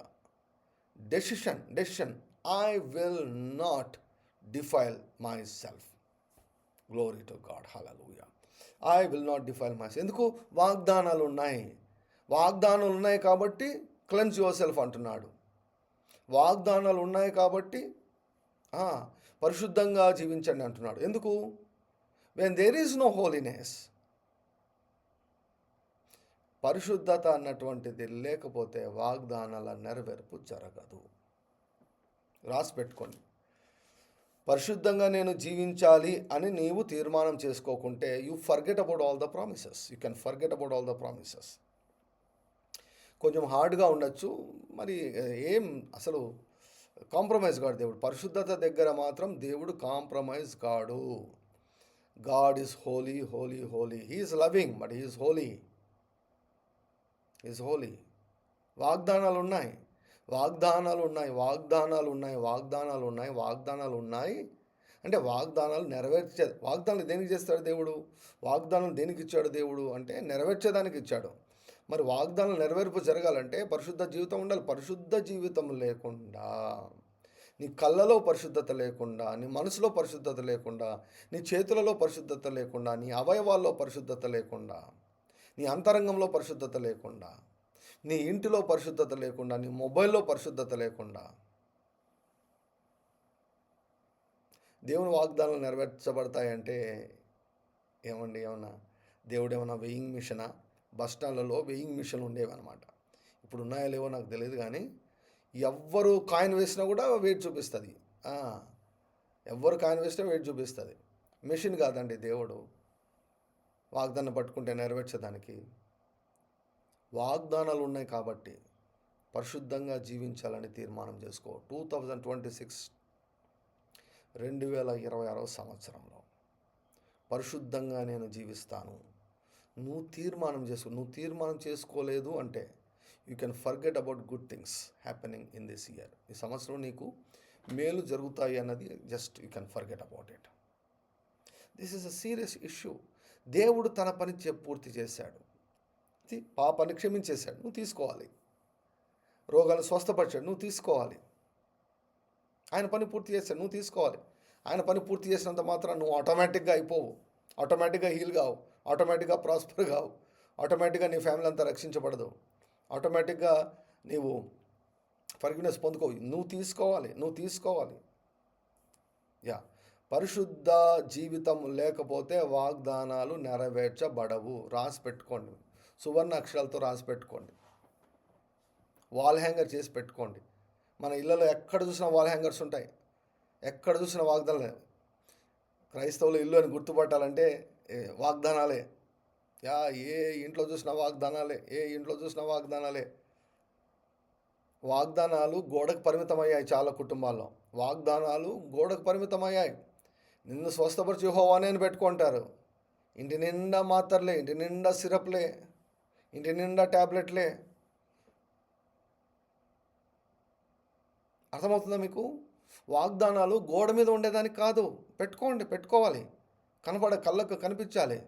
Decision I will not defile my self. Glory to God, hallelujah. I will not defile my self. ఎందుకు? వాగ్దానాలు ఉన్నాయి కాబట్టి క్లెన్స్ యువర్ సెల్ఫ్ అంటున్నాడు. వాగ్దానాలు ఉన్నాయి కాబట్టి పరిశుద్ధంగా జీవించండి అంటున్నాడు. ఎందుకు? When there is no holiness, పరిశుద్ధత అన్నటువంటిది లేకపోతే వాగ్దానాల నెరవేర్పు జరగదు. రాసి పెట్టుకోండి. పరిశుద్ధంగా నేను జీవించాలి అని నీవు తీర్మానం చేసుకోకుంటే you forget about all the promises. You can forget about all the promises. కొంచెం హార్డ్గా ఉండొచ్చు, మరి ఏం అసలు కాంప్రమైజ్ కాడు దేవుడు. పరిశుద్ధత దగ్గర మాత్రం దేవుడు కాంప్రమైజ్ కాడు. God is Holi. He is loving, but he is Holi. వాగ్దానాలు ఉన్నాయి అంటే వాగ్దానాలు నెరవేర్చేది. వాగ్దానాలు దేనికి చేస్తాడు దేవుడు? వాగ్దానం దేనికి ఇచ్చాడు దేవుడు అంటే నెరవేర్చేదానికి ఇచ్చాడు. మరి వాగ్దానాలు నెరవేర్పు జరగాలంటే పరిశుద్ధ జీవితం ఉండాలి. పరిశుద్ధ జీవితం లేకుండా, నీ కళ్ళలో పరిశుద్ధత లేకుండా, నీ మనసులో పరిశుద్ధత లేకుండా, నీ చేతులలో పరిశుద్ధత లేకుండా, నీ అవయవాల్లో పరిశుద్ధత లేకుండా, నీ అంతరంగంలో పరిశుద్ధత లేకుండా, నీ ఇంటిలో పరిశుద్ధత లేకుండా, నీ మొబైల్లో పరిశుద్ధత లేకుండా దేవుని వాగ్దానాలు నెరవేర్చబడతాయంటే ఏమన్నా దేవుడు ఏమన్నా వెయింగ్ మిషనా? బస్ స్టాండ్లలో వెయింగ్ మిషన్లు ఉండేవన్నమాట. ఇప్పుడు ఉన్నాయో లేవో నాకు తెలియదు, కానీ ఎవ్వరు కాయిన్ వేసినా కూడా వెయిట్ చూపిస్తుంది. ఎవ్వరు కాయిన్ వేసినా వెయిట్ చూపిస్తుంది. మిషన్ కాదండి దేవుడు. వాగ్దానం పట్టుకుంటే నెరవేర్చేదానికి వాగ్దానాలు ఉన్నాయి కాబట్టి పరిశుద్ధంగా జీవించాలని తీర్మానం చేసుకో. 2026 2026 సంవత్సరంలో పరిశుద్ధంగా నేను జీవిస్తాను. నువ్వు తీర్మానం చేసుకోలేదు అంటే you can forget about good things happening in this year. ఈ సంవత్సరం నీకు మేలు జరుగుతాయి అన్నది just you can forget about it. This is a serious issue. దేవుడు తన పని పూర్తి చేశాడు. పాపాన్ని క్షమించేశాడు, నువ్వు తీసుకోవాలి. రోగాలను స్వస్థపరిచాడు, నువ్వు తీసుకోవాలి. ఆయన పని పూర్తి చేశాడు, నువ్వు తీసుకోవాలి. ఆయన పని పూర్తి చేసినంత మాత్రం నువ్వు ఆటోమేటిక్గా అయిపోవు, ఆటోమేటిక్గా హీల్ కావు, ఆటోమేటిక్గా ప్రాస్పర్ కావు, ఆటోమేటిక్గా నీ ఫ్యామిలీ అంతా రక్షించబడదు, ఆటోమేటిక్గా నీవు ఫర్గివ్నెస్ పొందుకోవు. నువ్వు తీసుకోవాలి. పరిశుద్ధ జీవితం లేకపోతే వాగ్దానాలు నెరవేర్చబడవు. రాసి పెట్టుకోండి, సువర్ణ అక్షరాలతో రాసి పెట్టుకోండి, వాల్ హ్యాంగర్ చేసి పెట్టుకోండి. మన ఇళ్ళలో ఎక్కడ చూసినా వాల్ హ్యాంగర్స్ ఉంటాయి, ఎక్కడ చూసినా వాగ్దానాలే. క్రైస్తవుల ఇల్లు అని గుర్తుపట్టాలంటే వాగ్దానాలే. ఏ ఇంట్లో చూసినా వాగ్దానాలే. వాగ్దానాలు గోడకు పరిమితమయ్యాయి. చాలా కుటుంబాల్లో వాగ్దానాలు గోడకు పరిమితమయ్యాయి. నిన్ను స్వస్థపరిచి యెహోవానే అని పెట్టుకుంటారు. ఇంటి నిండా మాత్రలే, ఇంటి నిండా సిరప్లే, ఇంటి నిండా ట్యాబ్లెట్లే. అర్థమవుతుందా మీకు? వాగ్దానాలు గోడ మీద ఉండేదానికి కాదు. పెట్టుకోవాలి, కళ్ళకు కనిపించాలి.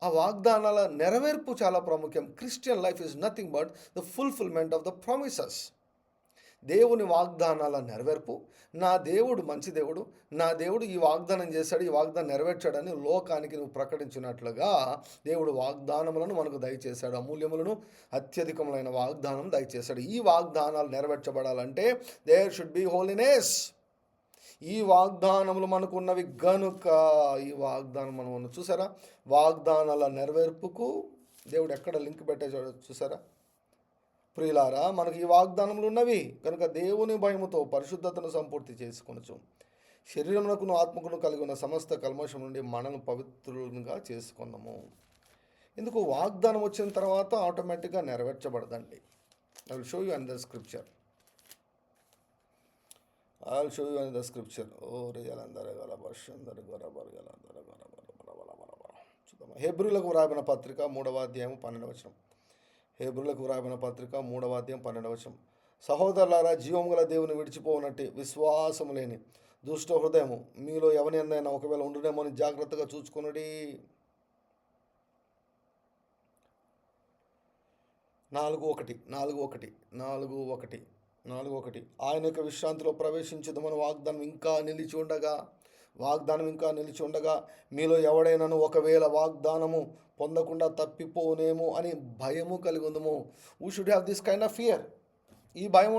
ఆ వాగ్దానాల నెరవేర్పు చాలా ప్రాముఖ్యం. Christian life is nothing but the fulfilment of the promises. దేవుని వాగ్దానాల నెరవేర్పు. నా దేవుడు మంచి దేవుడు, నా దేవుడు ఈ వాగ్దానం చేశాడు, ఈ వాగ్దానం నెరవేర్చాడని లోకానికి నువ్వు ప్రకటించినట్లుగా దేవుడు వాగ్దానములను మనకు దయచేశాడు. అమూల్యములను అత్యధికములైన వాగ్దానం దయచేశాడు. ఈ వాగ్దానాలు నెరవేర్చబడాలంటే దేర్ షుడ్ బి హోలీనెస్. ఈ వాగ్దానములు మనకున్నవి గనుక ఈ వాగ్దానం మనం చూసారా, వాగ్దానాల నెరవేర్పుకు దేవుడు ఎక్కడ లింక్ పెట్టే చూసారా. ప్రియులారా, మనకు ఈ వాగ్దానములు ఉన్నవి కనుక దేవుని భయముతో పరిశుద్ధతను సంపూర్తి చేసుకొనొచ్చు. శరీరమునకును ఆత్మకును కలిగి ఉన్న సమస్త కల్మషం నుండి మనను పవిత్రులుగా చేసుకున్నాము. ఎందుకు? వాగ్దానం వచ్చిన తర్వాత ఆటోమేటిక్గా నెరవేర్చబడదండి. I will show you in the scripture. హెబ్రీలకు వ్రాయబడిన పత్రిక 3వ అధ్యాయం 12వ వచనం. హెబ్రీలకు వ్రాయబడిన పత్రిక 3వ అధ్యాయం 12వ వచనం. సహోదరులారా, జీవము గల దేవుని విడిచిపోనట్టు విశ్వాసము లేని దుష్ట హృదయము మీలో ఎవరి ఎందైనా ఒకవేళ ఉండునేమో అని జాగ్రత్తగా చూచుకొనుడి. 4:1 ఆయన యొక్క విశ్రాంతిలో ప్రవేశించుదామని వాగ్దానం ఇంకా నిలిచి ఉండగా మీలో ఎవడైనాను ఒకవేళ వాగ్దానము పొందకుండా తప్పిపోనేమో అని భయము కలిగి ఉందము. We should have this kind of fear. ఈ భయం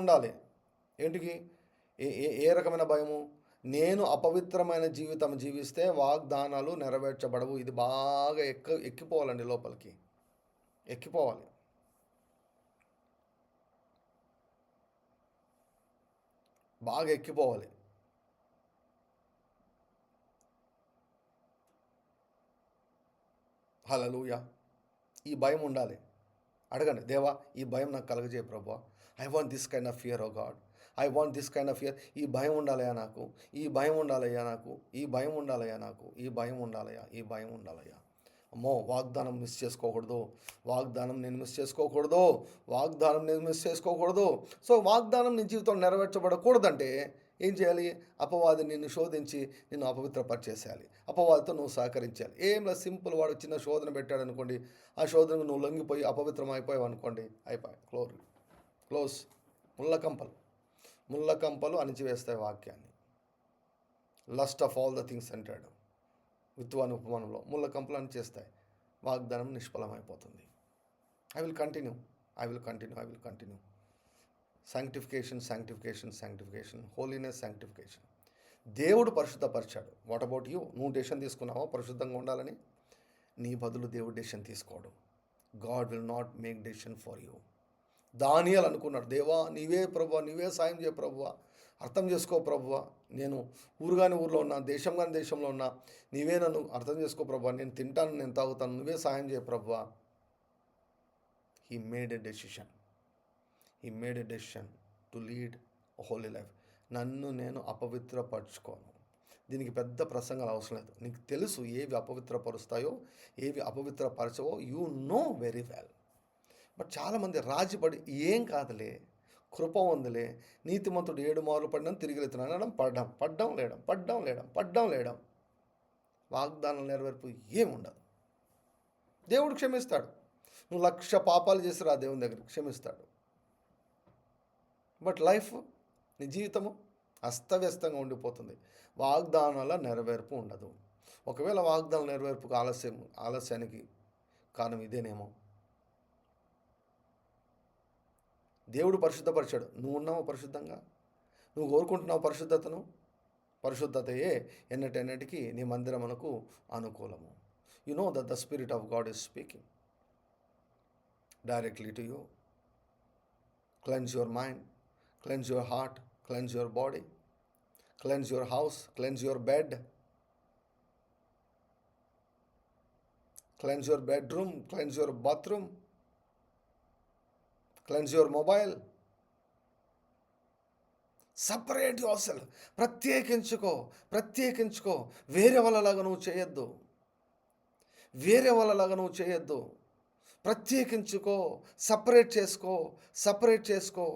ఉండాలి. ఏంటికి? ఏ రకమైన భయము? నేను అపవిత్రమైన జీవితం జీవిస్తే వాగ్దానాలు నెరవేర్చబడవు. ఇది బాగా ఎక్కిపోవాలండి, లోపలికి ఎక్కిపోవాలి. బాగా ఎక్కిపోవాలి. హల్లెలూయా. ఈ భయం ఉండాలి. అడగండి, దేవా ఈ భయం నాకు కలగజేయ ప్రభువా. I want this kind of fear O God. I want this kind of fear. ఈ భయం ఉండాలయ్యా నాకు. అమ్మో, వాగ్దానం మిస్ చేసుకోకూడదు. నేను మిస్ చేసుకోకూడదు. సో వాగ్దానం నీ జీవితం నెరవేర్చబడకూడదంటే ఏం చేయాలి? అపవాది నిన్ను శోధించి నిన్ను అపవిత్రపరిచేసేయాలి. అపవాదితో నువ్వు సహకరించాలి. ఏంలా సింపుల్. వాడు చిన్న శోధన పెట్టాడు అనుకోండి, ఆ శోధనకు నువ్వు లొంగిపోయి అపవిత్రం అయిపోయావు అనుకోండి, అయిపోయి క్లోజ్. ముళ్ళకంపలు అణిచివేస్తాయి వాక్యాన్ని. Lust of all the things అంటాడు విత్వాని ఉపమానంలో. ముళ్ళకంపలు అణిచేస్తాయి, వాగ్దానం నిష్ఫలమైపోతుంది. I will continue. Sanctification, holiness, sanctification. దేవుడు పరిశుద్ధపరిచాడు. What about you? నువ్వు డెసిషన్ తీసుకున్నావా పరిశుద్ధంగా ఉండాలని? నీ బదులు దేవుడు డెసిషన్ తీసుకోడు. God will not make decision for you. దానియేలు అనుకున్నాడు, దేవా నీవే ప్రభువా, నీవే సాయం చేయ ప్రభువా, అర్థం చేసుకో ప్రభువా, నేను ఊరులో ఉన్నా, దేశంలో ఉన్నా, నీవే నన్ను అర్థం చేసుకో ప్రభువా, నేను తింటాను, నేను తాగుతాను, నువ్వే సాయం చేయ ప్రభువా. He made a decision to lead a Holi life. నన్ను నేను అపవిత్రపరచుకోను. దీనికి పెద్ద ప్రసంగాలు అవసరం లేదు. నీకు తెలుసు ఏవి అపవిత్రపరుస్తాయో, ఏవి అపవిత్రపరచవో. You know very well. But చాలామంది రాజీపడి ఏం కాదులే, కృప ఉందిలే, నీతిమంతుడు 7 మార్లు పడినా తిరిగి లేతున్నాను పడ్డం లేడం. వాగ్దానం నెరవేర్పు ఏముండదు. దేవుడు క్షమిస్తాడు. నువ్వు 1,00,000 పాపాలు చేసిరా, దేవుని దగ్గర క్షమిస్తాడు. బట్ లైఫ్, నీ జీవితము అస్తవ్యస్తంగా ఉండిపోతుంది. వాగ్దానాల నెరవేర్పు ఉండదు. ఒకవేళ వాగ్దానం నెరవేర్పుకు ఆలస్యానికి కారణం ఇదేనేమో. దేవుడు పరిశుద్ధపరిచాడు. నువ్వు ఉన్నావు పరిశుద్ధంగా, నువ్వు కోరుకుంటున్నావు పరిశుద్ధతయే ఎన్నటికి నీ మందిరమునకు అనుకూలము. You know that the spirit of God is speaking directly to you. Cleanse your mind, cleanse your heart, cleanse your body, cleanse your house, cleanse your bed, cleanse your bedroom, cleanse your bathroom, cleanse your mobile. Separate yourself. ప్రత్యేకించుకో. వేరే వాళ్ళలాగా నువ్వు చేయొద్దు. ప్రత్యేకించుకో. Separate చేసుకో.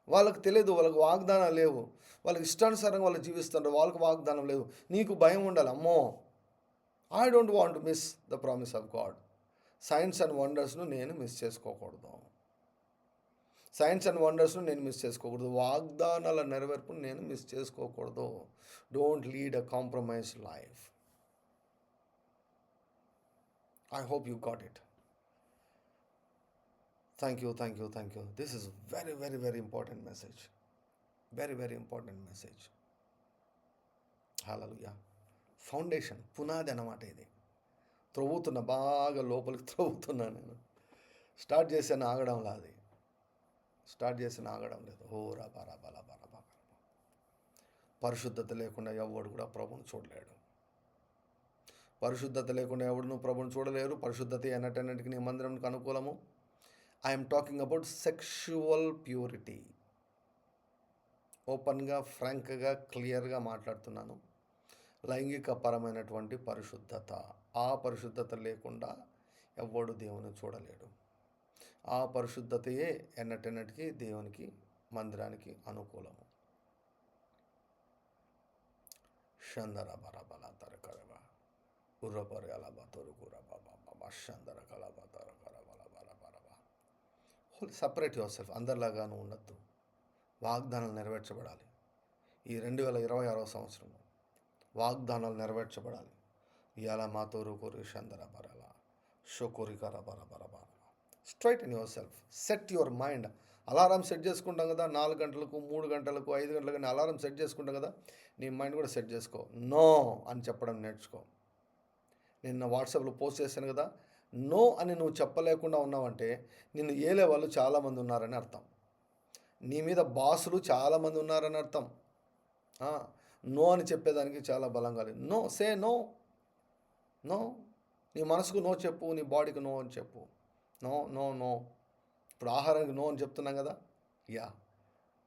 వాళ్ళకి తెలియదు, వాళ్ళకి వాగ్దానాలు లేవు, వాళ్ళకి ఇష్టానుసారంగా వాళ్ళు జీవిస్తున్నారు, వాళ్ళకి వాగ్దానం లేదు. నీకు భయం ఉండాలి. అమ్మో, I don't want to miss the promise of God. Signs and వండర్స్ను నేను మిస్ చేసుకోకూడదు. సైన్స్ అండ్ వండర్స్ను నేను మిస్ చేసుకోకూడదు. వాగ్దానాల నెరవేర్పును నేను మిస్ చేసుకోకూడదు. Don't lead a compromise life. I hope you got it. Thank you. This is very very very important message. Very very important message. Hallelujah. Foundation, పునాది అన్నమాట ఇది. త్రవ్వుతున్నా, బాగా లోపలికి త్రవ్వుతున్నా నేను. స్టార్ట్ చేశాను, ఆగడంలా అది. స్టార్ట్ చేసిన ఆగడం లేదు. ఓ రబా రబా రబా రబా. పరిశుద్ధత లేకుండా ఎవడు కూడా ప్రభుని చూడలేడు. పరిశుద్ధత లేకుండా ఎవడును ప్రభుని చూడలేరు. పరిశుద్ధత ఎన్నటన్నిటికీ నీ మందిరంకి అనుకూలము. I'm talking about sexual purity. ఓపెన్గా, ఫ్రాంక్గా, క్లియర్గా మాట్లాడుతున్నాను. లైంగిక పరమైనటువంటి పరిశుద్ధత. ఆ పరిశుద్ధత లేకుండా ఎవడు దేవుని చూడలేడు. ఆ పరిశుద్ధతయే ఎన్నటెన్నటికీ దేవునికి, మందిరానికి అనుకూలము. షందర బరబల తరకరవ ఉర్రపరి అలబ తొరుగురబ షందర కలబ తరకరబల బరబరబ. Separate your self. అందరిలాగాను ఉండద్దు. వాగ్దానాలు నెరవేర్చబడాలి. ఈ 2026వ సంవత్సరంలో వాగ్దానాలు నెరవేర్చబడాలి. ఇయాల మాతో రూకోరి షందర బరల షోకోరి కర బర బర బర. Straight in your self. Set your mind. Alarm set చేసుకుంటాం కదా, 4 గంటలకు, 3 గంటలకు, 5 గంటలకు అని అలారం సెట్ చేసుకుంటాం కదా. నీ మైండ్ కూడా సెట్ చేసుకో. నో అని చెప్పడం నేర్చుకో. నిన్న వాట్సాప్లో పోస్ట్ చేశాను కదా, నో అని నువ్వు చెప్పలేకుండా ఉన్నావంటే నిన్ను ఏలే వాళ్ళు చాలామంది ఉన్నారని అర్థం. నీ మీద బాసులు చాలామంది ఉన్నారని అర్థం. నో అని చెప్పేదానికి చాలా బలంగా లేదు. No, say no. నో. నీ మనసుకు నో చెప్పు, నీ బాడీకి నో అని చెప్పు. No no no. ఇప్పుడు ఆహారానికి నో అని చెప్తున్నాం కదా, యా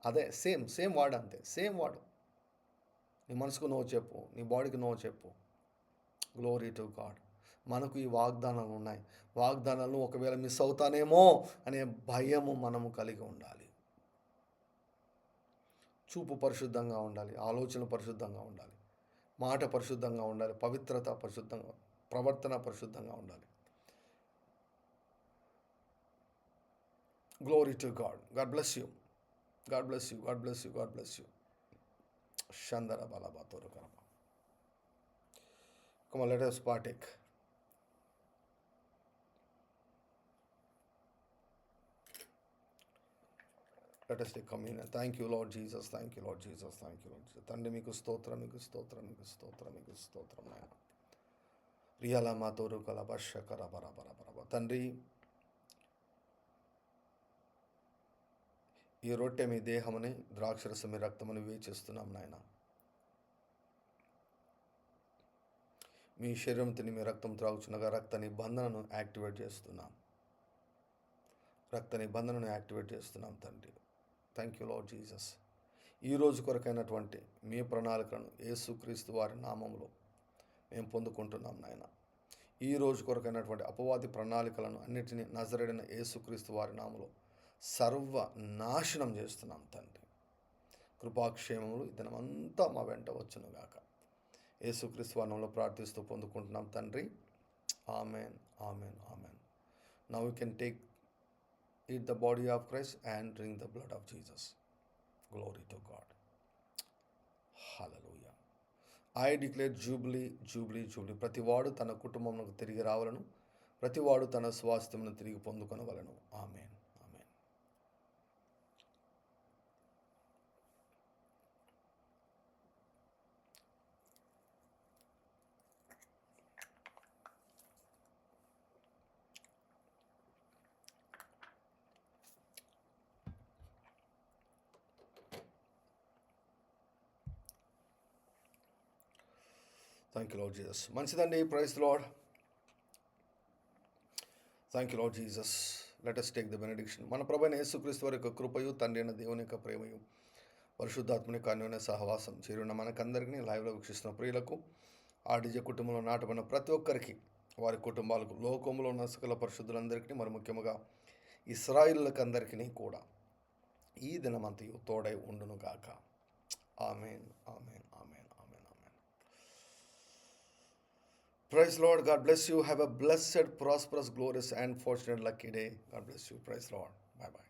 అదే సేమ్ వాడు, అంతే సేమ్ వాడు. నీ మనసుకు నో చెప్పు, నీ బాడీకి నో చెప్పు. Glory to God. మనకు ఈ వాగ్దానాలు ఉన్నాయి. వాగ్దానాలను ఒకవేళ మిస్ అవుతానేమో అనే భయము మనము కలిగి ఉండాలి. చూపు పరిశుద్ధంగా ఉండాలి, ఆలోచన పరిశుద్ధంగా ఉండాలి, మాట పరిశుద్ధంగా ఉండాలి, పవిత్రత పరిశుద్ధంగా, ప్రవర్తన పరిశుద్ధంగా ఉండాలి. Glory to God. God bless you. God bless you. God bless you. God bless you. Shandara balaba toru karama. Come on, let us partake. Let us take communion. Thank you, Lord Jesus. Thank you, Lord Jesus. Thank you, Lord Jesus. తండ్రి మీకు స్తోత్రం, మీకు స్తోత్రం, మీకు స్తోత్రం, మీకు స్తోత్రం నాయన. రియల మా తోరు కలబ షకర బర బర బర. తండ్రి, ఈ రొట్టె మీ దేహముని, ద్రాక్షరసం మీ రక్తముని వేచిస్తున్నాం నాయన. మీ శరీరం తిని మీ రక్తం త్రాగుచున్నగా రక్త నిబంధనను యాక్టివేట్ చేస్తున్నాం. రక్త నిబంధనను యాక్టివేట్ చేస్తున్నాం తండ్రి. Thank you Lord Jesus. ఈరోజు కొరకైనటువంటి మీ ప్రణాళికలను యేసుక్రీస్తు వారి నామంలో మేము పొందుకుంటున్నాం నాయన. ఈ రోజు కొరకైనటువంటి అపవాది ప్రణాళికలను అన్నిటినీ నజరేడైన యేసుక్రీస్తు వారి నామంలో సర్వ నాశనం చేస్తున్నాం తండ్రి. కృపాక్షేమములు ఈ దినమంతా మా వెంట వచ్చునుగాక. యేసుక్రీస్తు వారి నామములో ప్రార్థిస్తూ పొందుకుంటున్నాం తండ్రి. Amen, amen, amen. Now you can take eat the body of Christ and drink the blood of Jesus. Glory to God. Hallelujah. I declare jubilee, jubilee, jubilee. ప్రతివాడు తన కుటుంబమునకు తిరిగి రావాలను, ప్రతివాడు తన స్వాస్థ్యమును తిరిగి పొందుకొనవలను. Amen, amen. Thank you Lord Jesus. మంచిదండి. Praise the Lord. Thank you Lord Jesus. Let us take the benediction. మన ప్రభువైన యేసుక్రీస్తు వారి యొక్క కృపయు, తండ్రి అయిన దేవుని యొక్క ప్రేమయు, పరిశుద్ధాత్మని అన్యోన్య సహవాసం చేరిన మనకందరికీ, లైవ్లో వీక్షిస్తున్న ప్రియులకు, ఆ డిజే కుటుంబంలో నాటబడిన ప్రతి ఒక్కరికి, వారి కుటుంబాలకు, లోకంలో ఉన్న సకల పరిశుద్ధులందరికీ, మరి ముఖ్యంగా ఇశ్రాయేలులకు అందరికీ కూడా ఈ దినమంతయు తోడై ఉండునుగాక. Amen, amen, amen, amen, amen. Praise Lord. God bless you. Have a blessed, prosperous, glorious, and fortunate, lucky day. God bless you. Praise Lord. Bye-bye.